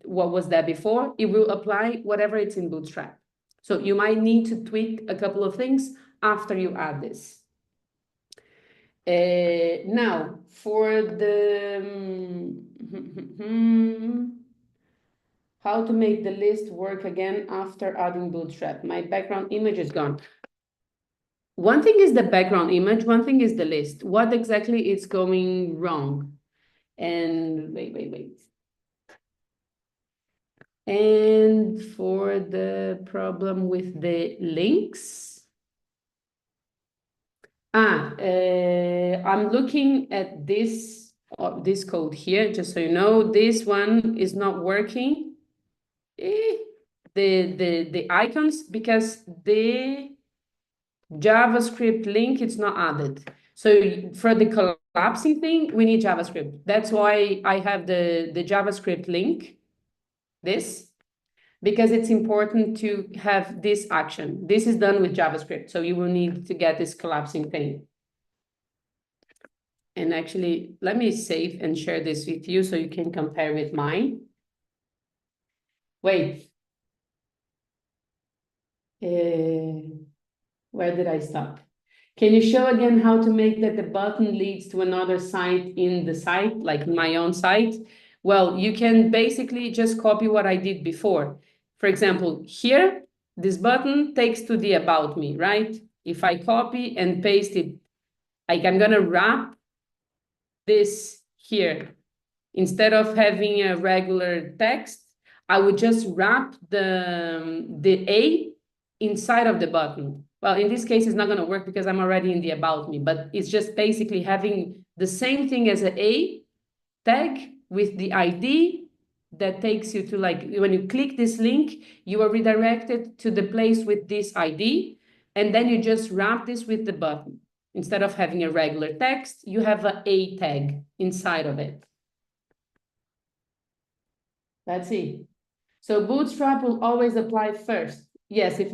A: what was that before, it will apply whatever it's in Bootstrap. So you might need to tweak a couple of things after you add this. Now, for the how to make the list work again after adding Bootstrap. My background image is gone. One thing is the background image, one thing is the list. What exactly is going wrong? And wait. And for the problem with the links, I'm looking at this code here, just so you know, this one is not working. The icons, because the JavaScript link, it's not added. So for the collapsing thing, we need JavaScript. That's why I have the JavaScript link, this, because it's important to have this action. This is done with JavaScript, so you will need to get this collapsing thing. And actually, let me save and share this with you so you can compare with mine. Wait. Where did I stop? Can you show again how to make that the button leads to another site in the site, like my own site? Well, you can basically just copy what I did before. For example, here, this button takes to the About Me, right? If I copy and paste it, like I'm gonna wrap this here. Instead of having a regular text, I would just wrap the A inside of the button. Well, in this case, it's not going to work because I'm already in the About Me, but it's just basically having the same thing as an A tag with the ID that takes you to, like, when you click this link, you are redirected to the place with this ID, and then you just wrap this with the button. Instead of having a regular text, you have an A tag inside of it. Let's see. So Bootstrap will always apply first. Yes, if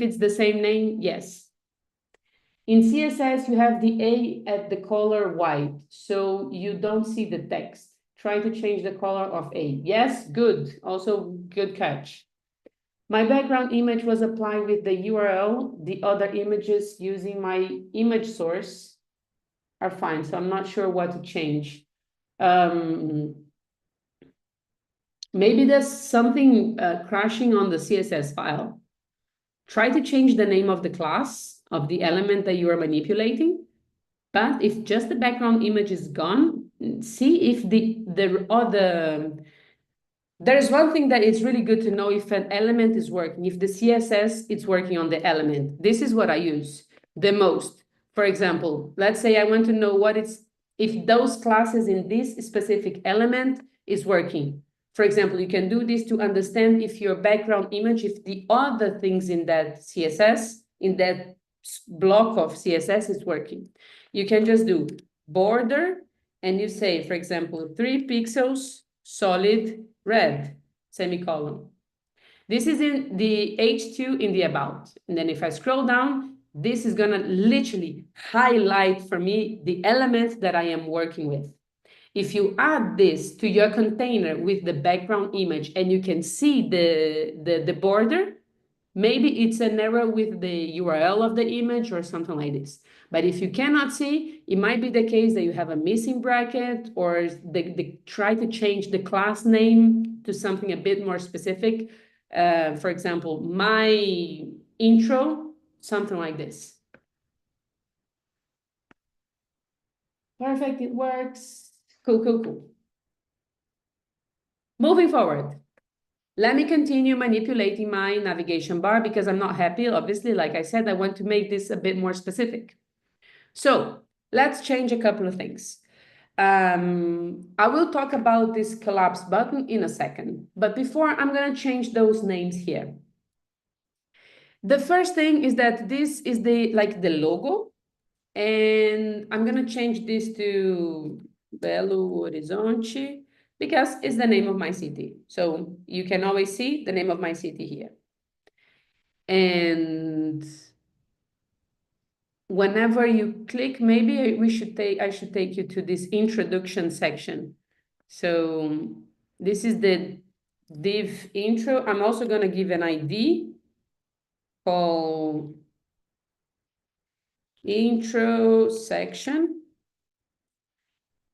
A: it's the same name, yes. In CSS, you have the A at the color white, so you don't see the text. Try to change the color of A. Yes, good. Also, good catch. My background image was applied with the URL. The other images using my image source are fine, so I'm not sure what to change. Maybe there's something crashing on the CSS file. Try to change the name of the class of the element that you are manipulating. But if just the background image is gone, see if there's one thing that is really good to know if an element is working, if the CSS is working on the element. This is what I use the most. For example, let's say I want to know if those classes in this specific element is working. For example, you can do this to understand if your background image, if the other things in that CSS, in that block of CSS is working. You can just do border, and you say, for example, 3 pixels, solid red, semicolon. This is in the H2 in the About. And then if I scroll down, this is gonna literally highlight for me the elements that I am working with. If you add this to your container with the background image and you can see the border, maybe it's an error with the URL of the image or something like this. But if you cannot see, it might be the case that you have a missing bracket, or they try to change the class name to something a bit more specific. For example, my intro, something like this. Perfect, it works. Cool. Moving forward. Let me continue manipulating my navigation bar because I'm not happy. Obviously, like I said, I want to make this a bit more specific. So let's change a couple of things. I will talk about this collapse button in a second, but before I'm going to change those names here. The first thing is that this is the logo, and I'm going to change this to Belo Horizonte because it's the name of my city. So you can always see the name of my city here. And whenever you click, maybe I should take you to this introduction section. So this is the div intro. I'm also going to give an ID called intro section.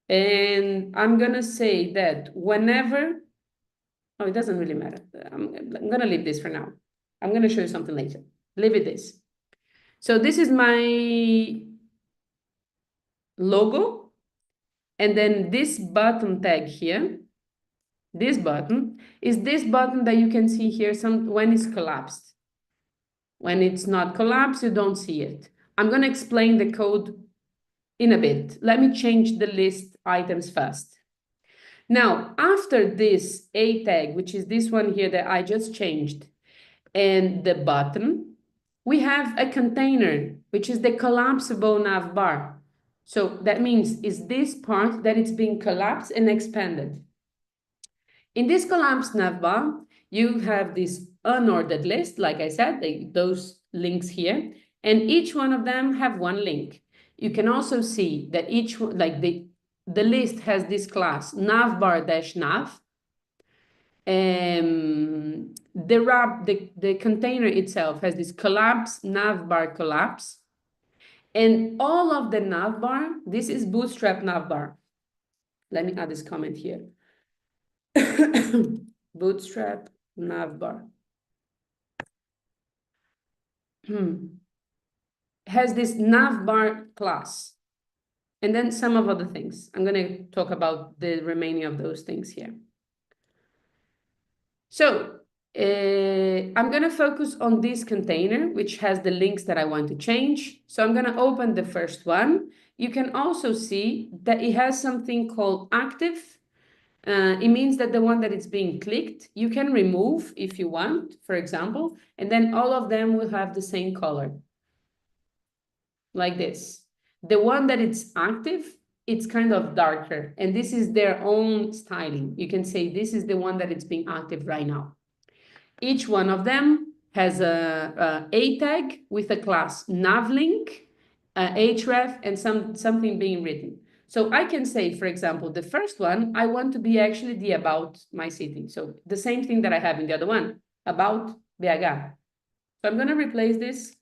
A: And I'm going to say that whenever, oh, it doesn't really matter. I'm going to leave this for now. I'm going to show you something later. Leave it this. So this is my logo. And then this button tag here, this button, is this button that you can see here when it's collapsed. When it's not collapsed, you don't see it. I'm going to explain the code in a bit. Let me change the list items first. Now, after this A tag, which is this one here that I just changed, and the button, we have a container, which is the collapsible nav bar. So that means is this part that it's being collapsed and expanded. In this collapsed nav bar, you have this unordered list, like I said, those links here, and each one of them have one link. You can also see that each one, like the list has this class navbar dash nav. The container itself has this collapse navbar collapse, and all of the navbar, this is Bootstrap navbar. Let me add this comment here. Bootstrap navbar has this navbar class, and then some of other things. I'm going to talk about the remaining of those things here. So I'm going to focus on this container, which has the links that I want to change. So I'm going to open the first one. You can also see that it has something called active. It means that the one that is being clicked, you can remove if you want, for example, and then all of them will have the same color, like this. The one that is active, it's kind of darker, and this is their own styling. You can say this is the one that it's being active right now. Each one of them has a tag with a class navlink, href, and something being written. So I can say, for example, the first one, I want to be actually the about my city. So the same thing that I have in the other one, about BH. So I'm going to replace this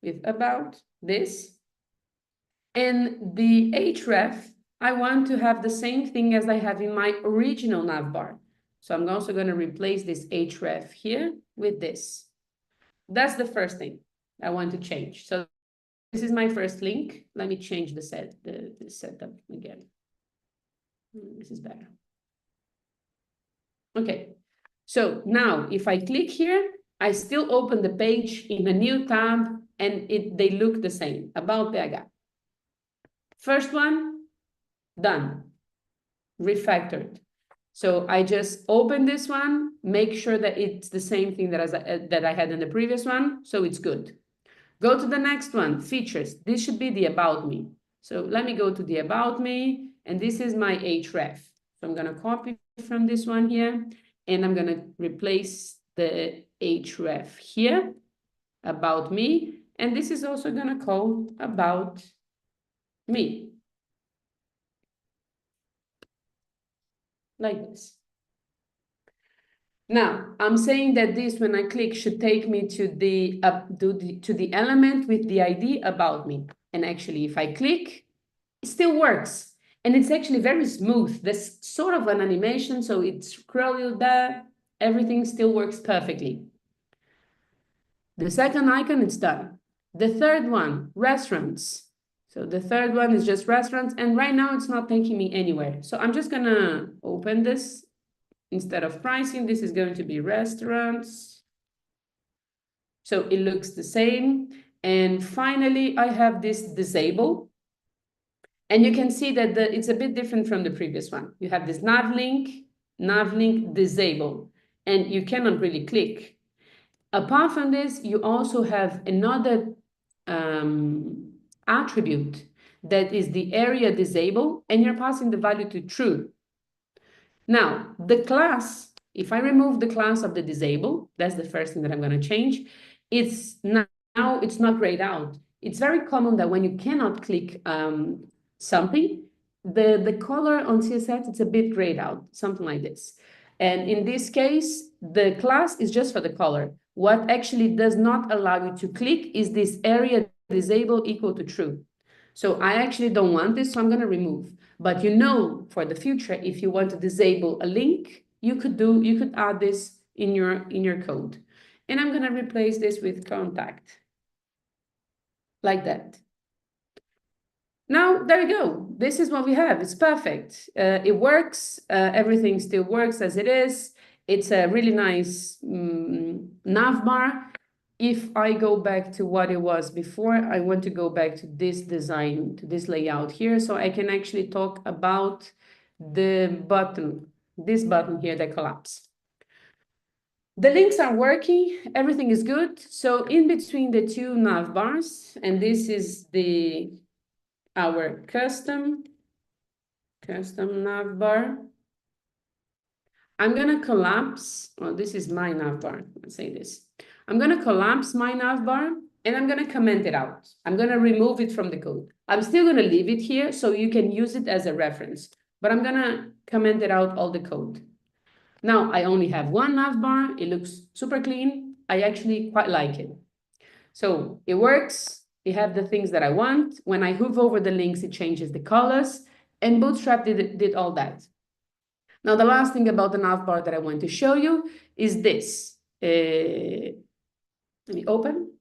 A: with about this. And the href, I want to have the same thing as I have in my original navbar. So I'm also going to replace this href here with this. That's the first thing I want to change. So this is my first link. Let me change the setup again. This is better. Okay. So now if I click here, I still open the page in a new tab, and they look the same, about BH. First one, done, refactored. So I just open this one, make sure that it's the same thing that I had in the previous one, so it's good. Go to the next one, features. This should be the about me. So let me go to the about me, and this is my href. So I'm going to copy from this one here, and I'm going to replace the href here, about me, and this is also going to call about me. Like this. Now, I'm saying that this, when I click, should take me to the element with the ID about me. And actually, if I click, it still works. And it's actually very smooth. There's sort of an animation, so it's scroll there. Everything still works perfectly. The second icon, it's done. The third one, restaurants. So the third one is just restaurants. And right now, it's not taking me anywhere. So I'm just going to open this. Instead of pricing, this is going to be restaurants. So it looks the same. And finally, I have this disable. And you can see that it's a bit different from the previous one. You have this navlink disable, and you cannot really click. Apart from this, you also have another attribute that is the area disable, and you're passing the value to true. Now, the class, if I remove the class of the disable, that's the first thing that I'm going to change. It's now it's not grayed out. It's very common that when you cannot click something, the color on CSS, it's a bit grayed out, something like this. And in this case, the class is just for the color. What actually does not allow you to click is this area disable equal to true. So I actually don't want this, so I'm going to remove. But you know, for the future, if you want to disable a link, you could add this in your code. And I'm going to replace this with contact, like that. Now, there you go. This is what we have. It's perfect. It works. Everything still works as it is. It's a really nice nav bar. If I go back to what it was before, I want to go back to this design, to this layout here, so I can actually talk about the button, this button here that collapsed. The links are working, everything is good. So in between the two nav bars, and this is our custom nav bar, I'm gonna collapse, well, this is my nav bar, let's say this. I'm gonna collapse my nav bar and I'm gonna comment it out. I'm gonna remove it from the code. I'm still gonna leave it here so you can use it as a reference, but I'm gonna comment it out all the code. Now I only have one nav bar, it looks super clean. I actually quite like it. So it works, it has the things that I want. When I hover over the links, it changes the colors, and Bootstrap did all that. Now, the last thing about the nav bar that I want to show you is this. Let me open.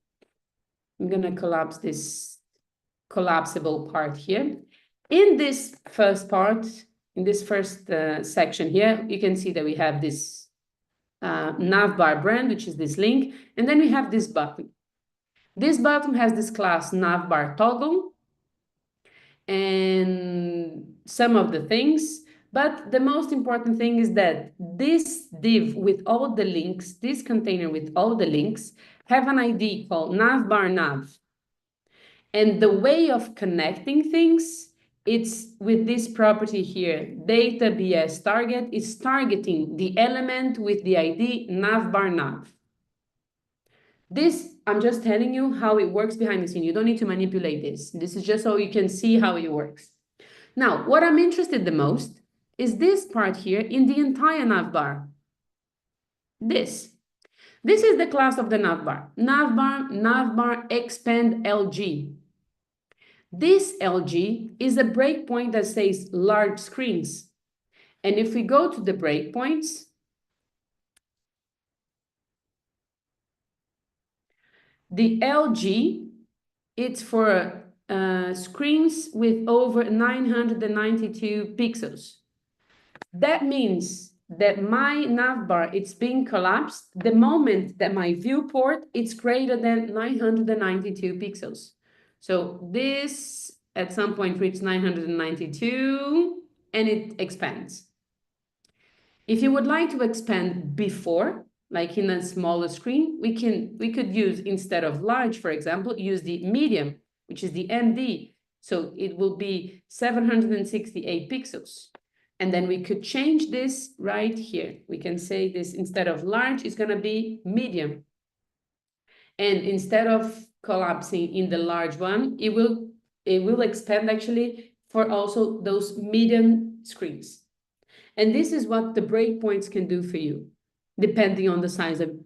A: I'm going to collapse this collapsible part here. In this first part, in this first section here, you can see that we have this nav bar brand, which is this link, and then we have this button. This button has this class nav bar toggle and some of the things. But the most important thing is that this div with all the links, this container with all the links, have an ID called navbar_nav. And the way of connecting things, it's with this property here, data BS target is targeting the element with the ID navbar_nav. This, I'm just telling you how it works behind the scene. You don't need to manipulate this. This is just so you can see how it works. Now, what I'm interested the most is this part here in the entire navbar. This is the class of the navbar. Navbar expand LG. This LG is a breakpoint that says large screens. And if we go to the breakpoints, the LG, it's for screens with over 992 pixels. That means that my navbar, it's being collapsed the moment that my viewport is greater than 992 pixels. So this at some point reaches 992 and it expands. If you would like to expand before, like in a smaller screen, we could use, instead of large, for example, use the medium, which is the MD. So it will be 768 pixels. And then we could change this right here. We can say this, instead of large, it's going to be medium. And instead of collapsing in the large one, it will expand actually for also those medium screens. And this is what the breakpoints can do for you. Depending on the size of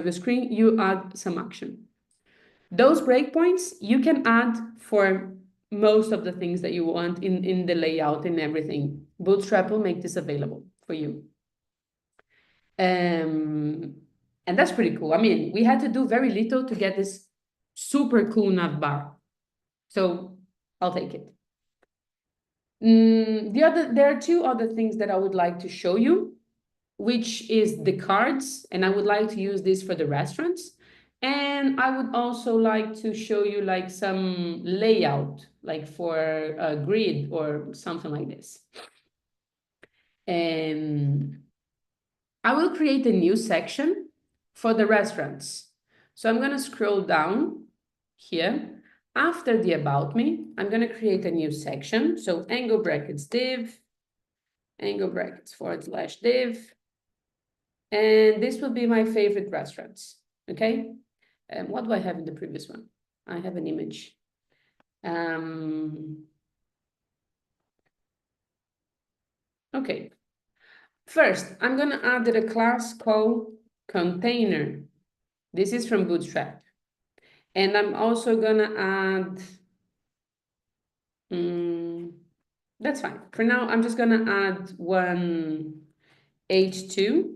A: your screen, you add some action. Those breakpoints you can add for most of the things that you want in the layout and everything. Bootstrap will make this available for you. And that's pretty cool. I mean, we had to do very little to get this super cool nav bar. So I'll take it. There are two other things that I would like to show you, which is the cards, and I would like to use this for the restaurants. And I would also like to show you like some layout, like for a grid or something like this. And I will create a new section for the restaurants. So I'm going to scroll down here. After the About Me, I'm going to create a new section. So angle brackets div, angle brackets / div. And this would be my favorite restaurants, okay? And what do I have in the previous one? I have an image. Okay. First, I'm gonna add a class called container. This is from Bootstrap. And I'm also gonna add, that's fine. For now, I'm just gonna add one H2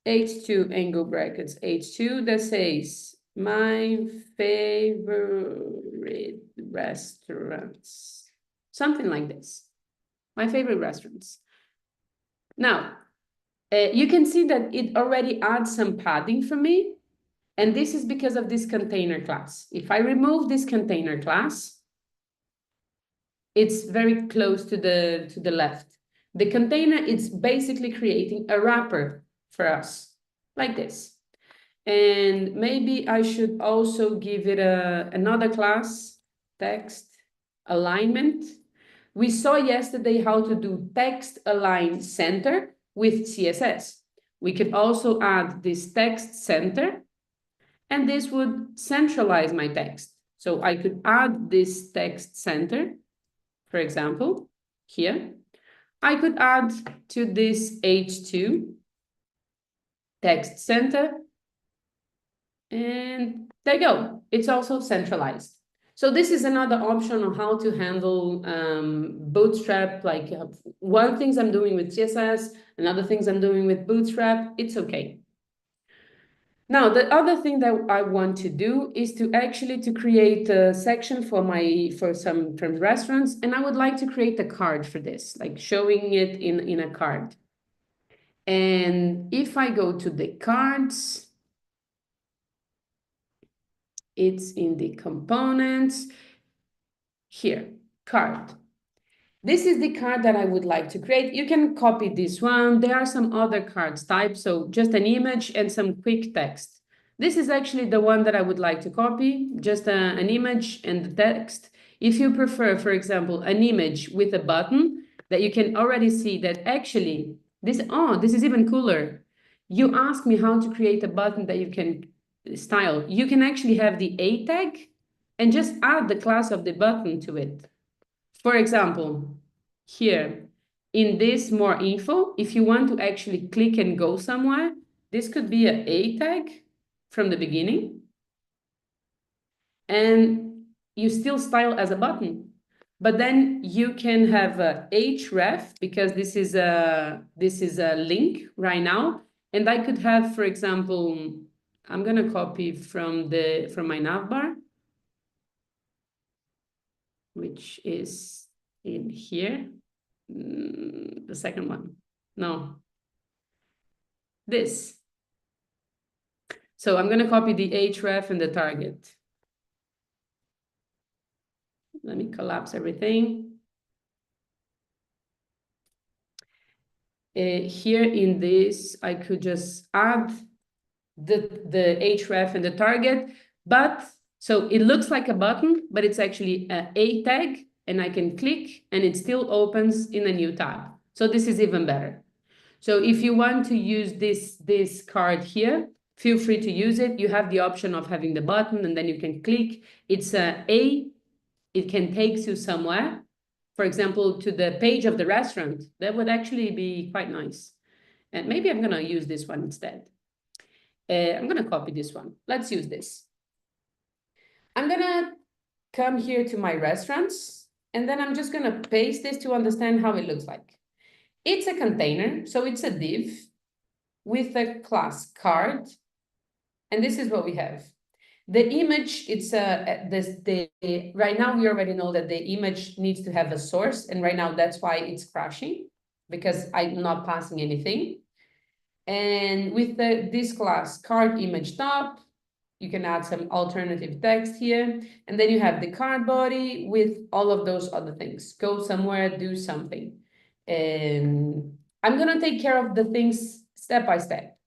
A: angle brackets H2 that says my favorite restaurants, something like this. My favorite restaurants. Now, you can see that it already adds some padding for me, and this is because of this container class. If I remove this container class, it's very close to the left. The container is basically creating a wrapper for us, like this. And maybe I should also give it another class, text alignment. We saw yesterday how to do text align center with CSS. We could also add this text center, and this would centralize my text. So I could add this text center, for example, here. I could add to this H2 text center, and there you go. It's also centralized. So this is another option on how to handle Bootstrap. Like one things I'm doing with CSS, another things I'm doing with Bootstrap. It's okay. Now, the other thing that I want to do is to actually create a section for some restaurants, and I would like to create a card for this, like showing it in a card. And if I go to the cards, it's in the components here, card. This is the card that I would like to create. You can copy this one. There are some other cards types, so just an image and some quick text. This is actually the one that I would like to copy, just an image and the text. If you prefer, for example, an image with a button that you can already see that actually this is even cooler. You ask me how to create a button that you can style. You can actually have the A tag and just add the class of the button to it. For example, here in this more info, if you want to actually click and go somewhere, this could be an A tag from the beginning, and you still style as a button. But then you can have a href, because this is a link right now, and I could have, for example, I'm gonna copy from my navbar, which is in here. The second one. No. This. So I'm going to copy the href and the target. Let me collapse everything. Here in this, I could just add the href and the target, but so it looks like a button, but it's actually a tag, and I can click and it still opens in a new tab. So this is even better. So if you want to use this card here, feel free to use it. You have the option of having the button, and then you can click. It's it can take you somewhere, for example, to the page of the restaurant. That would actually be quite nice. And maybe I'm going to use this one instead. I'm going to copy this one. Let's use this. I'm going to come here to my restaurants, and then I'm just going to paste this to understand how it looks like. It's a container, so it's a div with a class card, and this is what we have. The image, it's right now we already know that the image needs to have a source, and right now that's why it's crashing, because I'm not passing anything. And with this class card image top, you can add some alternative text here, and then you have the card body with all of those other things. Go somewhere, do something. And I'm gonna take care of the things step by step.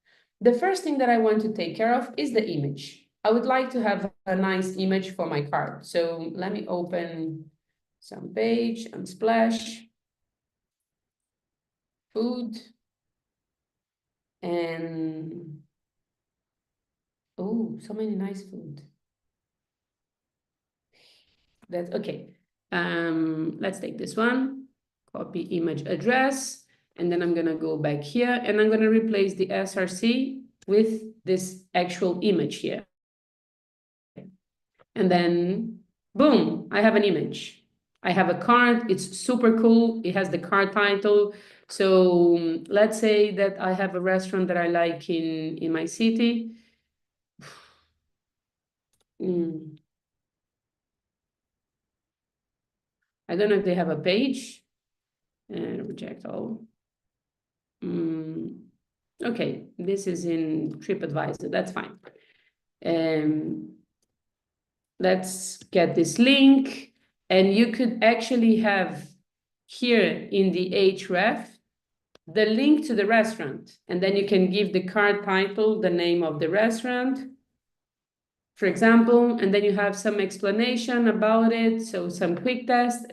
A: The first thing that I want to take care of is the image. I would like to have a nice image for my card. So let me open some page, Unsplash. food, and oh, so many nice food. That's okay. Let's take this one, copy image address, and then I'm gonna go back here and I'm gonna replace the src with this actual image here. And then boom, I have an image. I have a card, it's super cool. It has the card title. So let's say that I have a restaurant that I like in my city. I don't know if they have a page. Reject all. Okay, this is in TripAdvisor, that's fine. Let's get this link, and you could actually have here in the href the link to the restaurant, and then you can give the card title the name of the restaurant, for example, and then you have some explanation about it, so some quick text,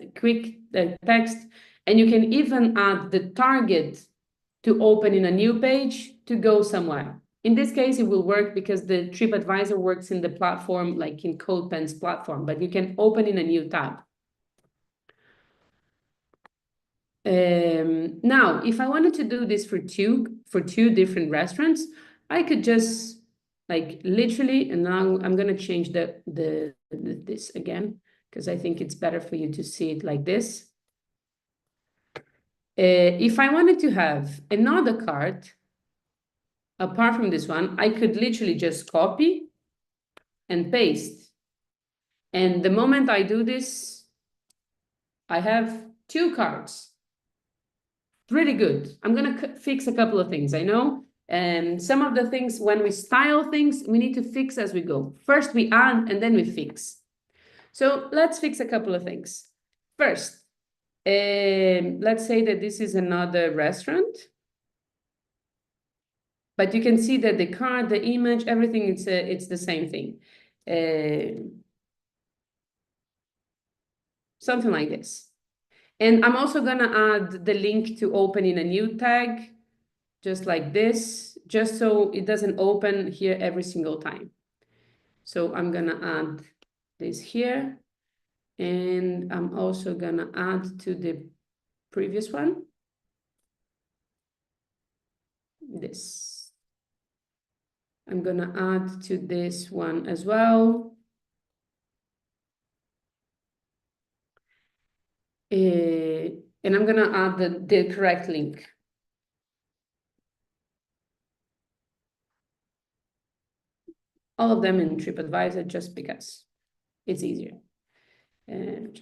A: and you can even add the target to open in a new page to go somewhere. In this case, it will work because the TripAdvisor works in the platform, like in CodePen's platform, but you can open in a new tab. Now, if I wanted to do this for two different restaurants, I could just like literally, and now I'm gonna change this again because I think it's better for you to see it like this. If I wanted to have another card, apart from this one, I could literally just copy and paste. And the moment I do this, I have two cards. Really good. I'm gonna fix a couple of things, I know. And some of the things, when we style things, we need to fix as we go. First we add and then we fix. So let's fix a couple of things. First, let's say that this is another restaurant. But you can see that the card, the image, everything, it's the same thing. Something like this. And I'm also gonna add the link to open in a new tag, just like this, just so it doesn't open here every single time. So I'm gonna add this here. And I'm also gonna add to the previous one, this. I'm gonna add to this one as well. And I'm gonna add the correct link. All of them in TripAdvisor just because it's easier. And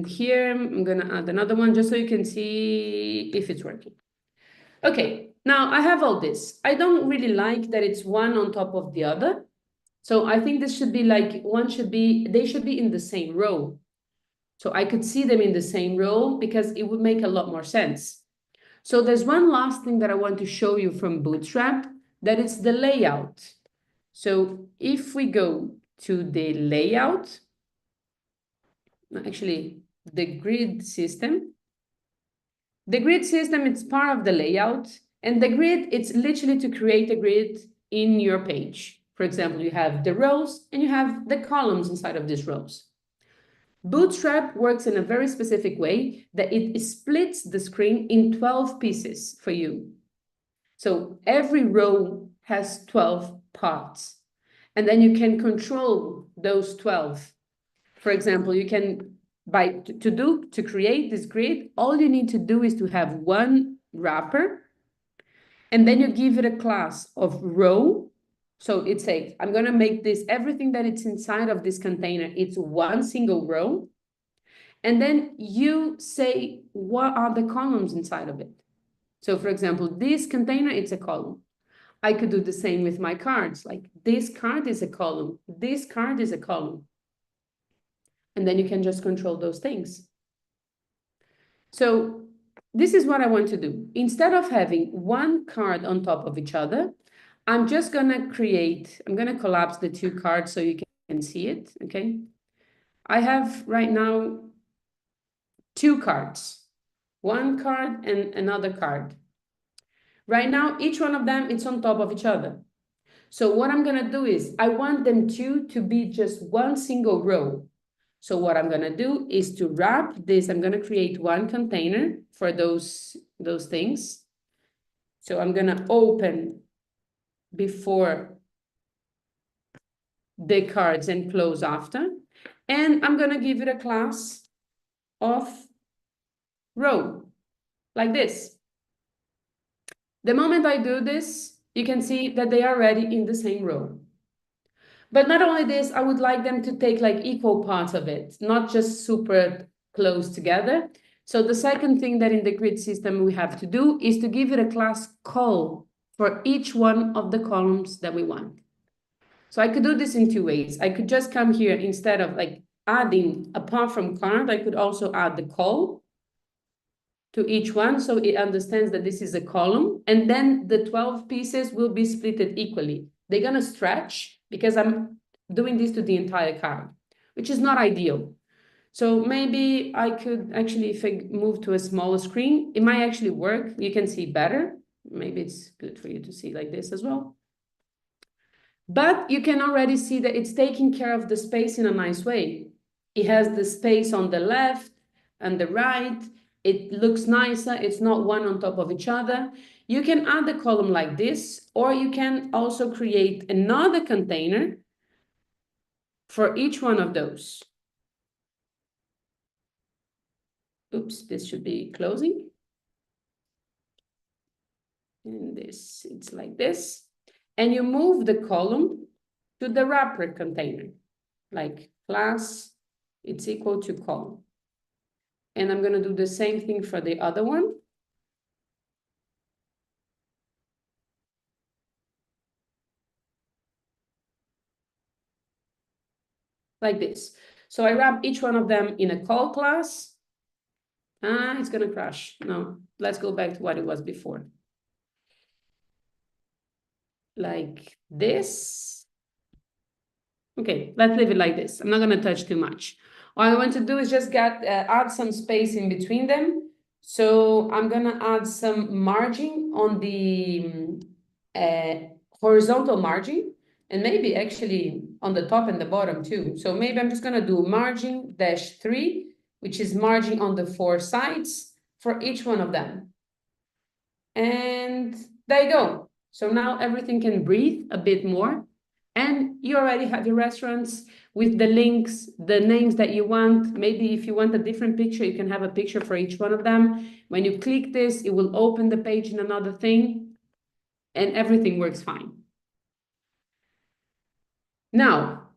A: here I'm gonna add another one just so you can see if it's working. Okay, now I have all this. I don't really like that it's one on top of the other. So I think this should be like, they should be in the same row. So I could see them in the same row because it would make a lot more sense. So there's one last thing that I want to show you from Bootstrap, that it's the layout. So if we go to the layout, actually the grid system, it's part of the layout, and the grid, it's literally to create a grid in your page. For example, you have the rows and you have the columns inside of these rows. Bootstrap works in a very specific way that it splits the screen in 12 pieces for you. So every row has 12 parts, and then you can control those 12. For example, you can, to create this grid, all you need to do is to have one wrapper, and then you give it a class of row. So it says, I'm gonna make this, everything that it's inside of this container, it's one single row. And then you say, what are the columns inside of it? So for example, this container, it's a column. I could do the same with my cards, like this card is a column, this card is a column. And then you can just control those things. So this is what I want to do. Instead of having one card on top of each other, I'm just gonna collapse the two cards so you can see it, okay? I have right now two cards, one card and another card. Right now, each one of them is on top of each other. So what I'm going to do is I want them to be just one single row. So what I'm going to do is to wrap this. I'm going to create one container for those things. So I'm going to open before the cards and close after. And I'm going to give it a class of row, like this. The moment I do this, you can see that they are already in the same row. But not only this, I would like them to take like equal parts of it, not just super close together. So the second thing that in the grid system we have to do is to give it a class call for each one of the columns that we want. So I could do this in two ways. I could just come here instead of like adding apart from card, I could also add the call to each one, so it understands that this is a column, and then the 12 pieces will be split equally. They're gonna stretch because I'm doing this to the entire card, which is not ideal. So maybe I could actually, if I move to a smaller screen, it might actually work. You can see better. Maybe it's good for you to see like this as well. But you can already see that it's taking care of the space in a nice way. It has the space on the left and the right. It looks nicer. It's not one on top of each other. You can add the column like this, or you can also create another container for each one of those. Oops, this should be closing. And this, it's like this. And you move the column to the wrapper container, like class, it's equal to column. And I'm going to do the same thing for the other one. Like this. So I wrap each one of them in a call class. It's going to crash. No, let's go back to what it was before. Like this. Okay, let's leave it like this. I'm not going to touch too much. What I want to do is just add some space in between them. So I'm going to add some margin on the horizontal margin, and maybe actually on the top and the bottom too. So maybe I'm just going to do margin -3, which is margin on the 4 sides for each one of them. And there you go. So now everything can breathe a bit more. And you already have your restaurants with the links, the names that you want. Maybe if you want a different picture, you can have a picture for each one of them. When you click this, it will open the page in another thing, and everything works fine. Now,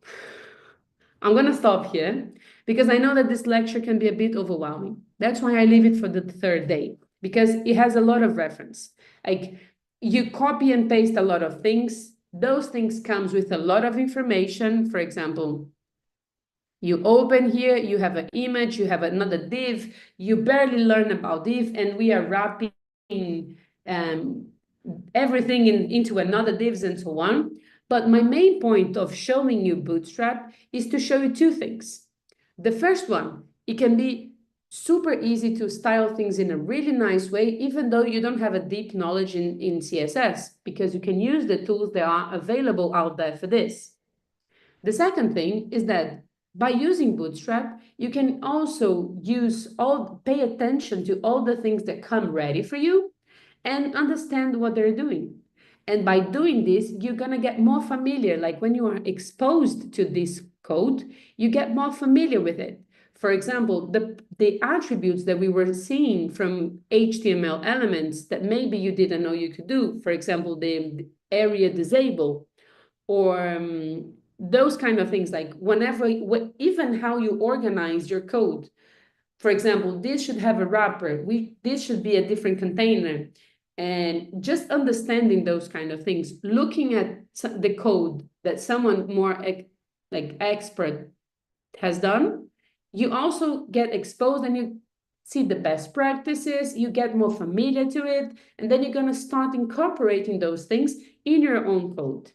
A: I'm going to stop here because I know that this lecture can be a bit overwhelming. That's why I leave it for the third day, because it has a lot of reference. Like, you copy and paste a lot of things. Those things comes with a lot of information. For example, you open here, you have an image, you have another div, you barely learn about div, and we are wrapping everything into another divs and so on. But my main point of showing you Bootstrap is to show you two things. The first one, it can be super easy to style things in a really nice way, even though you don't have a deep knowledge in CSS, because you can use the tools that are available out there for this. The second thing is that by using Bootstrap, you can also pay attention to all the things that come ready for you and understand what they're doing. And by doing this, you're going to get more familiar. Like when you are exposed to this code, you get more familiar with it. For example, the attributes that we were seeing from HTML elements that maybe you didn't know you could do, for example, the area disable, or those kind of things, like even how you organize your code. For example, this should have a wrapper. This should be a different container. And just understanding those kind of things, looking at the code that someone more expert has done, you also get exposed and you see the best practices, you get more familiar to it, and then you're going to start incorporating those things in your own code.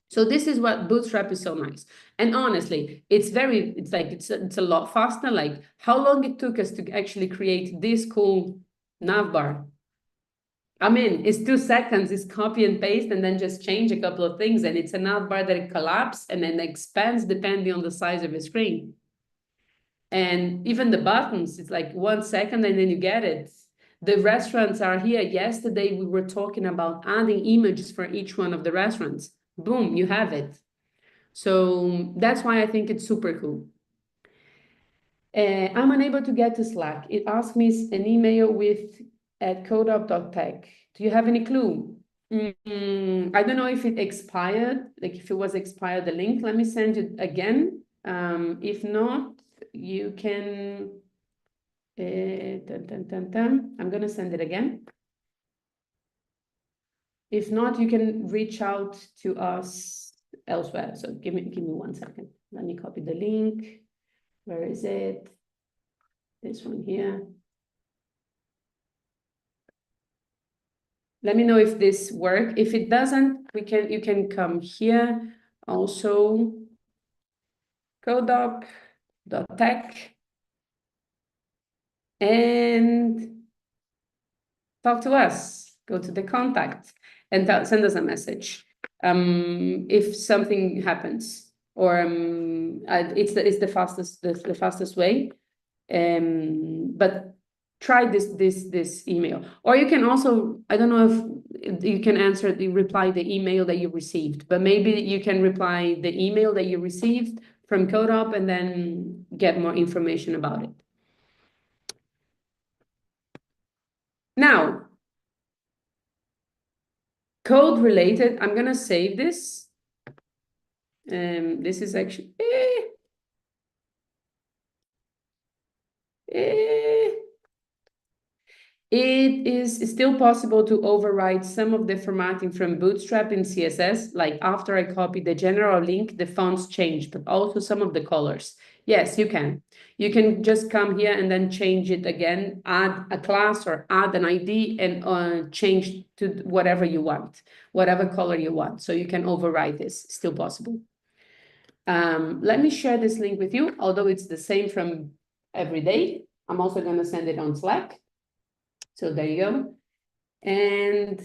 A: So this is what Bootstrap is so nice. And honestly, it's a lot faster. Like how long it took us to actually create this cool nav bar. I mean, it's 2 seconds, it's copy and paste and then just change a couple of things. And it's a nav bar that it collapses and then expands depending on the size of your screen. And even the buttons, it's like 1 second and then you get it. The restaurants are here. Yesterday, we were talking about adding images for each one of the restaurants. Boom, you have it. So that's why I think it's super cool. I'm unable to get to Slack. It asks me an email with at codeup.tech. Do you have any clue? I don't know if it expired, like if it was expired, the link. Let me send it again. If not, you can, I'm going to send it again. If not, you can reach out to us elsewhere. So give me 1 second. Let me copy the link. Where is it? This one here. Let me know if this works. If it doesn't, you can come here. Also, codeup.tech and talk to us. Go to the contact and send us a message if something happens, or it's the fastest way. But try this email, or you can also, I don't know if you can reply the email that you received, but maybe you can reply the email that you received from CodeUp and then get more information about it. Now, code related, I'm gonna save this. This is actually it is still possible to override some of the formatting from Bootstrap in CSS. Like after I copy the general link, the fonts change, but also some of the colors. Yes, you can. You can just come here and then change it again, add a class or add an ID and change to whatever you want, whatever color you want. So you can override this, still possible. Let me share this link with you, although it's the same from every day. I'm also going to send it on Slack. So there you go. And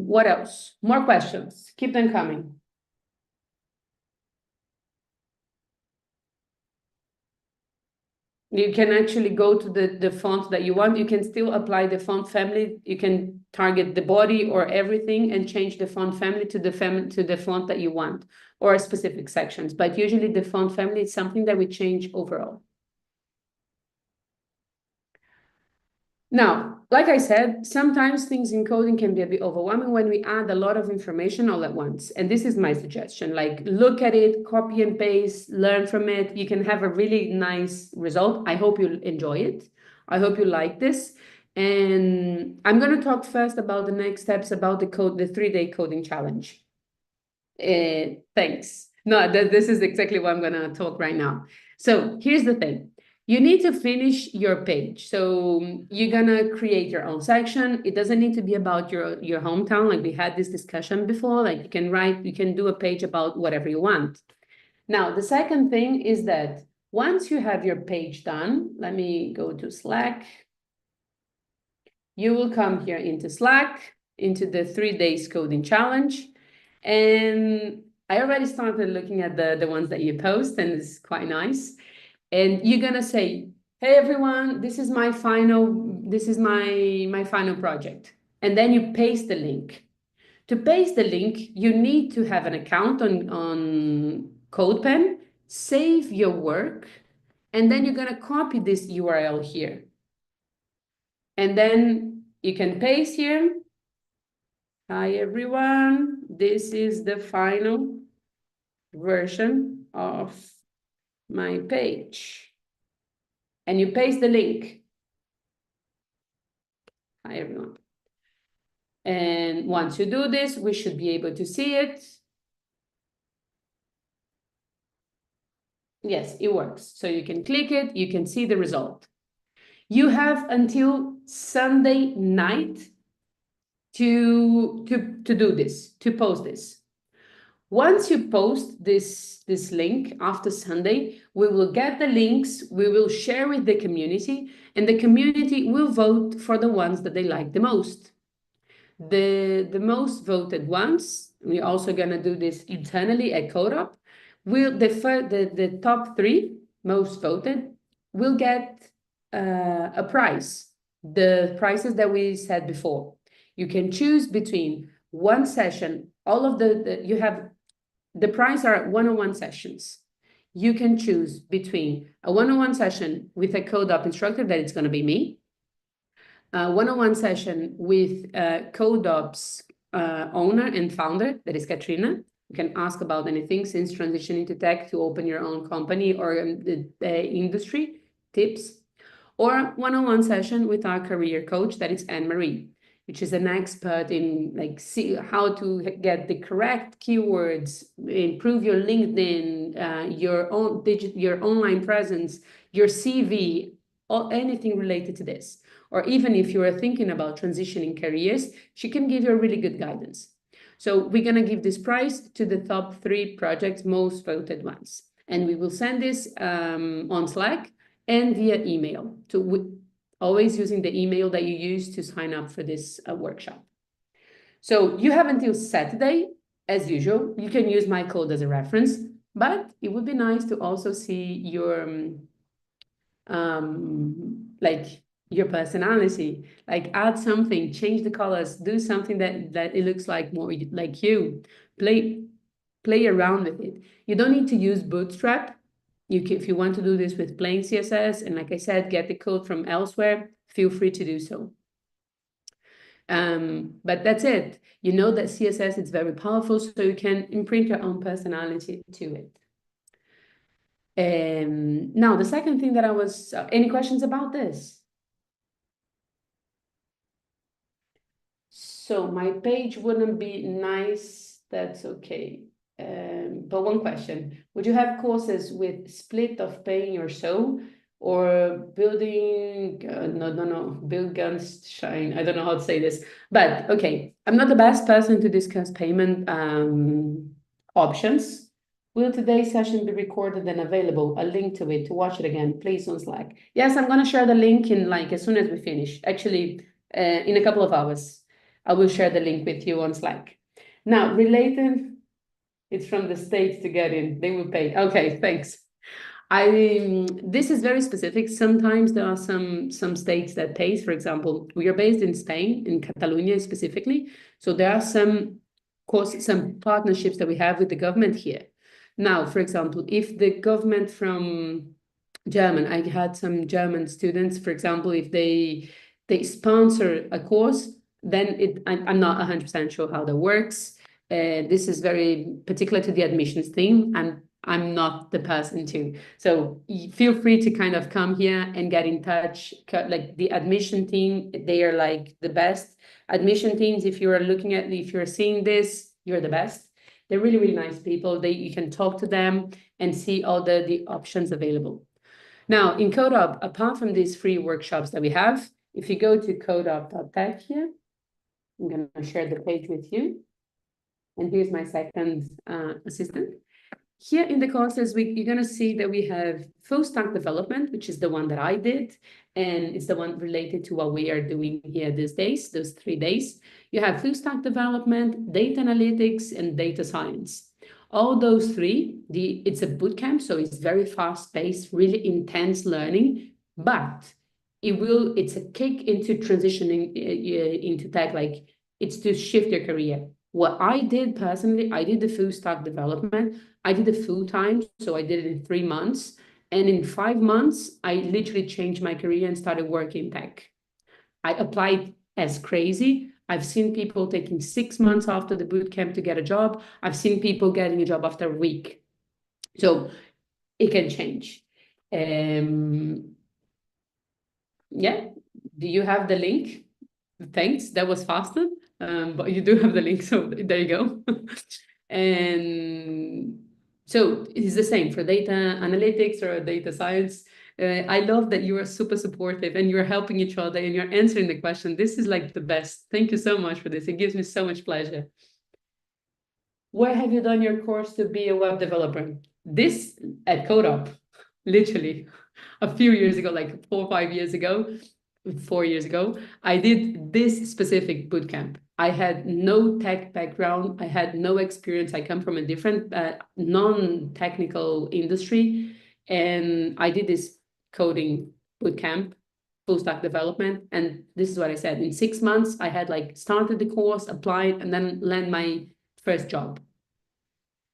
A: what else? More questions. Keep them coming. You can actually go to the font that you want. You can still apply the font family. You can target the body or everything and change the font family to the font that you want, or specific sections. But usually the font family is something that we change overall. Now, like I said, sometimes things in coding can be a bit overwhelming when we add a lot of information all at once. And this is my suggestion, like look at it, copy and paste, learn from it. You can have a really nice result. I hope you'll enjoy it. I hope you like this. And I'm going to talk first about the next steps about the 3-day coding challenge. Thanks. No, this is exactly what I'm going to talk right now. So here's the thing. You need to finish your page. So you're gonna create your own section. It doesn't need to be about your hometown. Like we had this discussion before, like you can do a page about whatever you want. Now, the second thing is that once you have your page done, let me go to Slack. You will come here into Slack, into the 3 days coding challenge. And I already started looking at the ones that you post, and it's quite nice. And you're gonna say, hey everyone, this is my final project. And then you paste the link. To paste the link, you need to have an account on CodePen, save your work, and then you're gonna copy this URL here. And then you can paste here. Hi everyone, this is the final version of my page. And you paste the link. Hi, everyone. And once you do this, we should be able to see it. Yes, it works. So you can click it, you can see the result. You have until Sunday night to do this, to post this. Once you post this link after Sunday, we will get the links, we will share with the community, and the community will vote for the ones that they like the most. The most voted ones, we're also gonna do this internally at CodeUp, will the top 3 most voted will get a prize. The prices that we said before. You can choose between one session, all of you have, the prize are one-on-one sessions. You can choose between a one-on-one session with a CodeUp instructor, that it's gonna be me, a one-on-one session with CodeUp's owner and founder, that is Katrina. You can ask about anything since transitioning to tech to open your own company or the industry tips, or one-on-one session with our career coach, that is Anne-Marie, which is an expert in like see how to get the correct keywords, improve your LinkedIn, your online presence, your CV, or anything related to this. Or even if you are thinking about transitioning careers, she can give you a really good guidance. So we're going to give this prize to the top 3 projects, most voted ones. And we will send this on Slack and via email. So always using the email that you use to sign up for this workshop. So you have until Saturday, as usual. You can use my code as a reference, but it would be nice to also see your like your personality, like add something, change the colors, do something that it looks like more like you. Play around with it. You don't need to use Bootstrap. If you want to do this with plain CSS, and like I said, get the code from elsewhere, feel free to do so. But that's it. You know that CSS is very powerful, so you can imprint your own personality to it. Now, the second thing that any questions about this? So my page wouldn't be nice, that's okay. But one question, would you have courses with split of paying or so, or building, build guns shine, I don't know how to say this, but okay, I'm not the best person to discuss payment options. Will today's session be recorded and available? A link to it to watch it again, please on Slack. Yes, I'm gonna share the link in like as soon as we finish, actually in a couple of hours. I will share the link with you on Slack. Now, related, it's from the States to get in. They will pay. Okay, thanks. This is very specific. Sometimes there are some states that pays. For example, we are based in Spain, in Catalonia specifically. So there are some partnerships that we have with the government here. Now, for example, if the government from German, I had some German students, for example, if they sponsor a course, then I'm not 100% sure how that works. This is very particular to the admissions team, and I'm not the person to. So feel free to kind of come here and get in touch. Like the admission team, they are like the best admission teams. If you're seeing this, you're the best. They're really, really nice people. You can talk to them and see all the options available. Now, in CodeUp, apart from these free workshops that we have, if you go to codeup.tech here, I'm going to share the page with you. And here's my second assistant. Here in the courses, you're going to see that we have full stack development, which is the one that I did. And it's the one related to what we are doing here these days, those 3 days. You have full stack development, data analytics, and data science. All those 3, it's a bootcamp, so it's very fast-paced, really intense learning, but it's a kick into transitioning into tech, like it's to shift your career. What I did personally, I did the full stack development. I did it full time, so I did it in 3 months. And in 5 months, I literally changed my career and started working in tech. I applied as crazy. I've seen people taking 6 months after the bootcamp to get a job. I've seen people getting a job after a week. So it can change. Yeah, do you have the link? Thanks, that was faster, but you do have the link, so there you go. And So it's the same for data analytics or data science. I love that you are super supportive and you're helping each other and you're answering the question. This is like the best. Thank you so much for this. It gives me so much pleasure. Where have you done your course to be a web developer? This at CodeUp, literally a few years ago, like 4 or 5 years ago, 4 years ago, I did this specific bootcamp. I had no tech background. I had no experience. I come from a different non-technical industry. And I did this coding bootcamp, full stack development. And this is what I said. In 6 months, I had like started the course, applied, and then land my first job.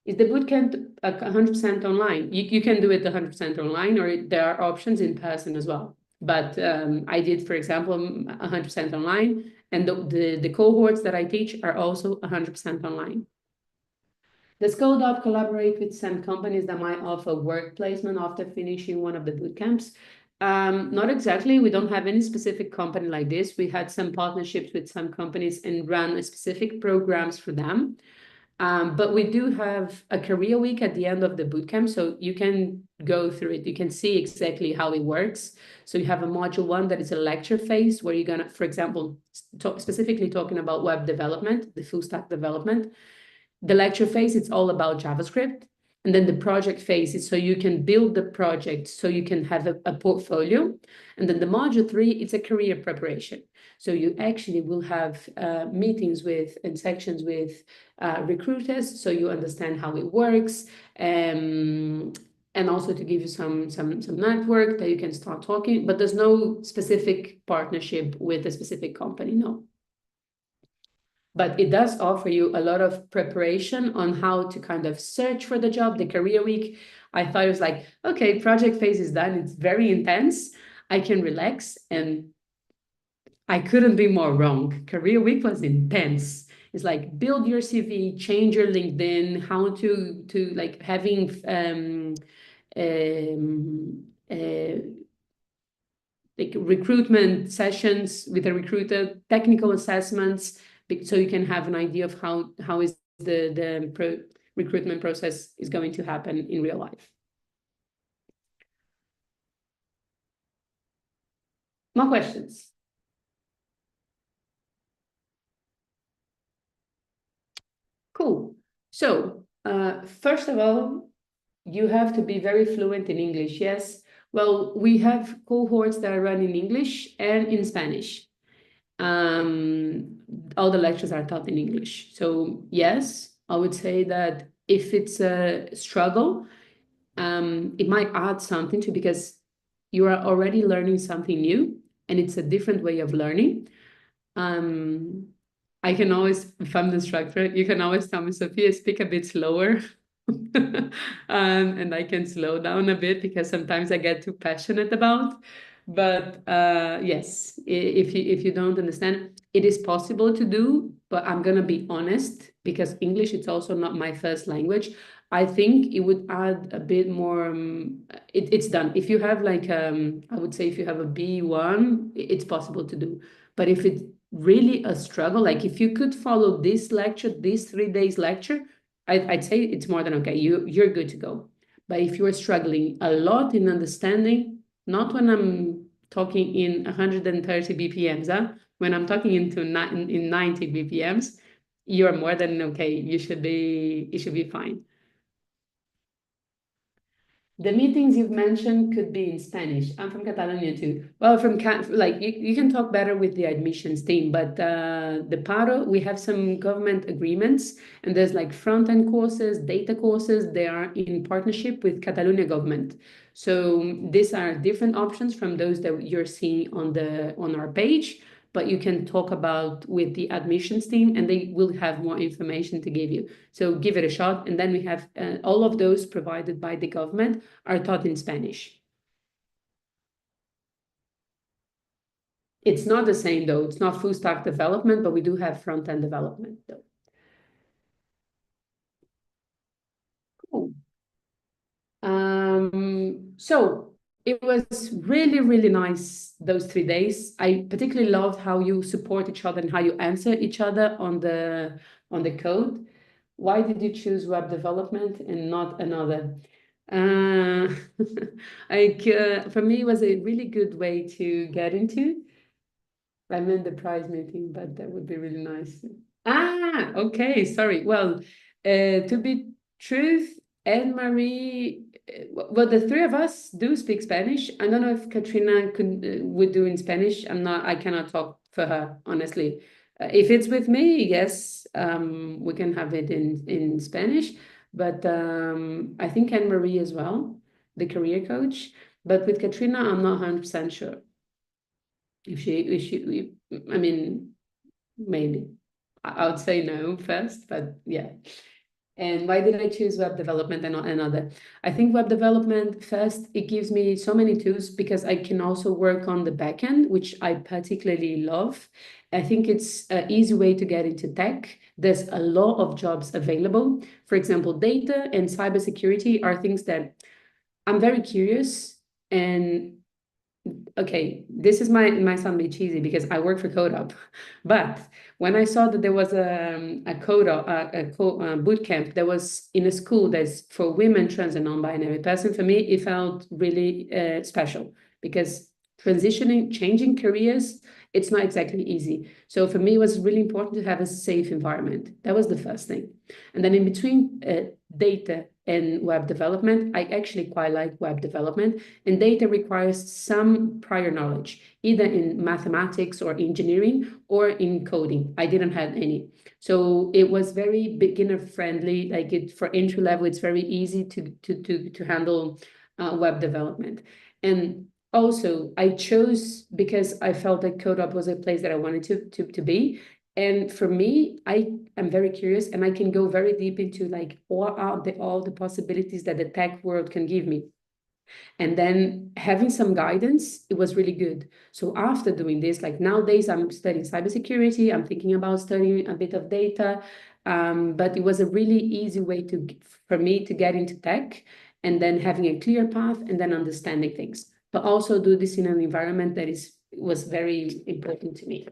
A: Is the bootcamp 100% online? You can do it 100% online, or there are options in person as well. But I did, for example, 100% online, and the cohorts that I teach are also 100% online. Does CodeUp collaborate with some companies that might offer work placement after finishing one of the bootcamps? Not exactly. We don't have any specific company like this. We had some partnerships with some companies and run specific programs for them. But we do have a career week at the end of the bootcamp, so you can go through it. You can see exactly how it works. So you have a module 1 that is a lecture phase where you're gonna, for example, specifically talking about web development, the full stack development. The lecture phase, it's all about JavaScript. And then the project phase is so you can build the project, so you can have a portfolio. And then the module 3, it's a career preparation. So you actually will have meetings with and sections with recruiters, so you understand how it works, and also to give you some network that you can start talking. But there's no specific partnership with a specific company, no. But it does offer you a lot of preparation on how to kind of search for the job. The career week, I thought it was like, okay, project phase is done. It's very intense. I can relax, and I couldn't be more wrong. Career week was intense. It's like build your CV, change your LinkedIn, how to like having like recruitment sessions with a recruiter, technical assessments, so you can have an idea of how is the recruitment process is going to happen in real life. More questions? Cool. So first of all, you have to be very fluent in English. Yes. Well, we have cohorts that are run in English and in Spanish. All the lectures are taught in English. So yes, I would say that if it's a struggle, it might add something to, because you are already learning something new and it's a different way of learning. I can always, if I'm the instructor, you can always tell me, Sophia, speak a bit slower. And I can slow down a bit because sometimes I get too passionate about. But yes, if you don't understand, it is possible to do, but I'm gonna be honest, because English, it's also not my first language. I think it would add a bit more, it's done. If you have like, I would say if you have a B1, it's possible to do. But if it's really a struggle, like if you could follow this lecture, this 3 days lecture, I'd say it's more than okay. You're good to go. But if you're struggling a lot in understanding, not when I'm talking in 130 BPMs, when I'm talking in 90 BPMs, you're more than okay. It should be fine. The meetings you've mentioned could be in Spanish. I'm from Catalonia too. Well, like you can talk better with the admissions team, but the Paro, we have some government agreements, and there's like front-end courses, data courses. They are in partnership with Catalonia government. So these are different options from those that you're seeing on our page, but you can talk about with the admissions team and they will have more information to give you. So give it a shot. And then we have all of those provided by the government are taught in Spanish. It's not the same though. It's not full stack development, but we do have front-end development though. Cool. So it was really, really nice those 3 days. I particularly loved how you support each other and how you answer each other on the code. Why did you choose web development and not another? Uh, for me, it was a really good way to get into. I meant the prize meeting, but that would be really nice. Ah, okay, sorry. Well, to be truth, Anne Marie, well, the three of us do speak Spanish. I don't know if Katrina would do in Spanish. I cannot talk for her, honestly. If it's with me, yes, we can have it in Spanish. But I think Anne Marie as well, the career coach. But with Katrina, I'm not 100% sure. I mean, maybe. I would say no first, but yeah. And why did I choose web development and not another? I think web development, first, it gives me so many tools because I can also work on the backend, which I particularly love. I think it's an easy way to get into tech. There's a lot of jobs available. For example, data and cybersecurity are things that I'm very curious, and okay, this is might sound a bit cheesy because I work for CodeUp, but when I saw that there was a boot camp that was in a school that's for women, trans and non-binary person, for me it felt really special because changing careers, it's not exactly easy. So for me, it was really important to have a safe environment. That was the first thing, and then in between data and web development, I actually quite like web development. And data requires some prior knowledge, either in mathematics or engineering or in coding. I didn't have any. So it was very beginner friendly, like for entry level, it's very easy to handle web development. And also I chose because I felt that CodeUp was a place that I wanted to be. And for me, I am very curious and I can go very deep into like what are all the possibilities that the tech world can give me. And then having some guidance, it was really good. So after doing this, like nowadays I'm studying cybersecurity, I'm thinking about studying a bit of data, but it was a really easy way for me to get into tech and then having a clear path and then understanding things. But also do this in an environment that was very important to me.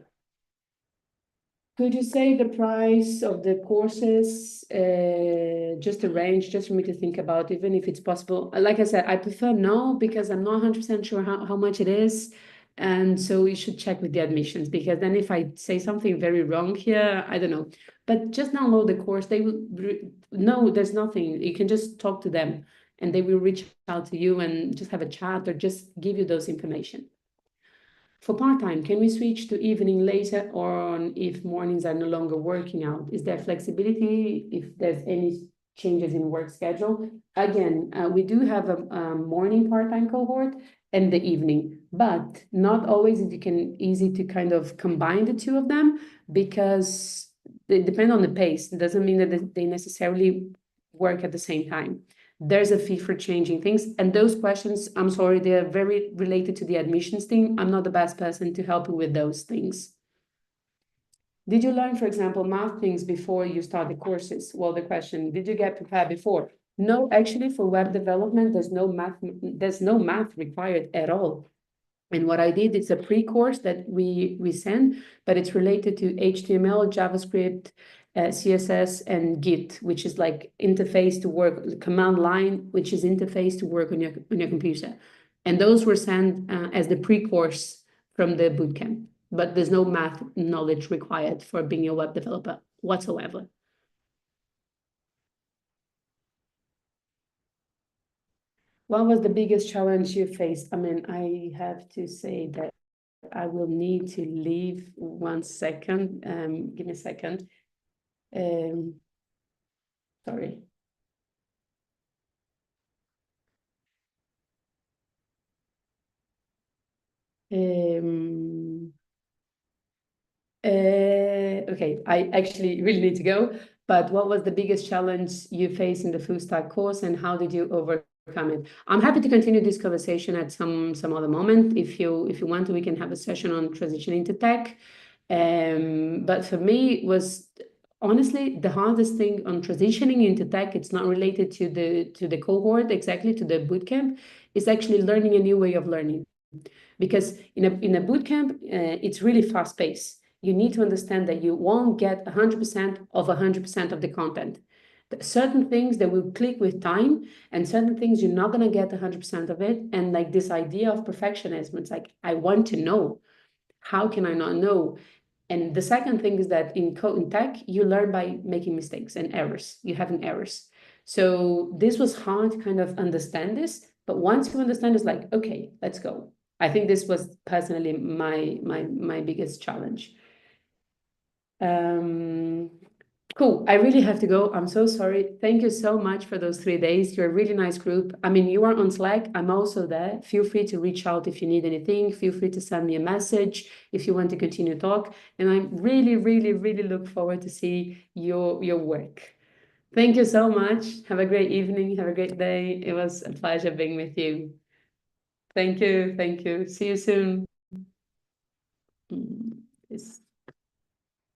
A: Could you say the price of the courses, just a range, just for me to think about, even if it's possible? Like I said, I prefer no, because I'm not 100% sure how much it is. And so you should check with the admissions, because then if I say something very wrong here, I don't know. But just download the course. They will, no, there's nothing. You can just talk to them and they will reach out to you and just have a chat or just give you those information. For part-time, can we switch to evening later on if mornings are no longer working out? Is there flexibility if there's any changes in work schedule? Again, we do have a morning part-time cohort and the evening, but not always easy to kind of combine the two of them because they depend on the pace. It doesn't mean that they necessarily work at the same time. There's a fee for changing things. And those questions, I'm sorry, they're very related to the admissions team. I'm not the best person to help you with those things. Did you learn, for example, math things before you start the courses? Well, the question, did you get prepared before? No, actually, for web development, there's no math required at all. And what I did is a pre-course that we send, but it's related to HTML, JavaScript, CSS, and Git, which is like interface to work, command line, which is interface to work on your computer. And those were sent as the pre-course from the bootcamp, but there's no math knowledge required for being a web developer whatsoever. What was the biggest challenge you faced? I mean, I have to say that I will need to leave 1 second. Give me a second. Sorry. Okay, I actually really need to go. But what was the biggest challenge you faced in the full stack course, and how did you overcome it? I'm happy to continue this conversation at some other moment. If you want to, we can have a session on transitioning to tech. But for me, it was honestly the hardest thing on transitioning into tech. It's not related to the cohort exactly, to the bootcamp. It's actually learning a new way of learning. Because in a bootcamp, it's really fast paced. You need to understand that you won't get 100% of 100% of the content. Certain things that will click with time, and certain things you're not going to get 100% of it. And like this idea of perfectionism, it's like, I want to know. How can I not know? And the second thing is that in code and tech, you learn by making mistakes and errors. You having errors. So this was hard to kind of understand this, but once you understand, it's like, okay, let's go. I think this was personally my biggest challenge. Cool. I really have to go. I'm so sorry. Thank you so much for those 3 days. You're a really nice group. I mean, you are on Slack. I'm also there. Feel free to reach out if you need anything. Feel free to send me a message if you want to continue talk. And I really, really, really look forward to see your work. Thank you so much. Have a great evening. Have a great day. It was a pleasure being with you. Thank you. Thank you. See you soon.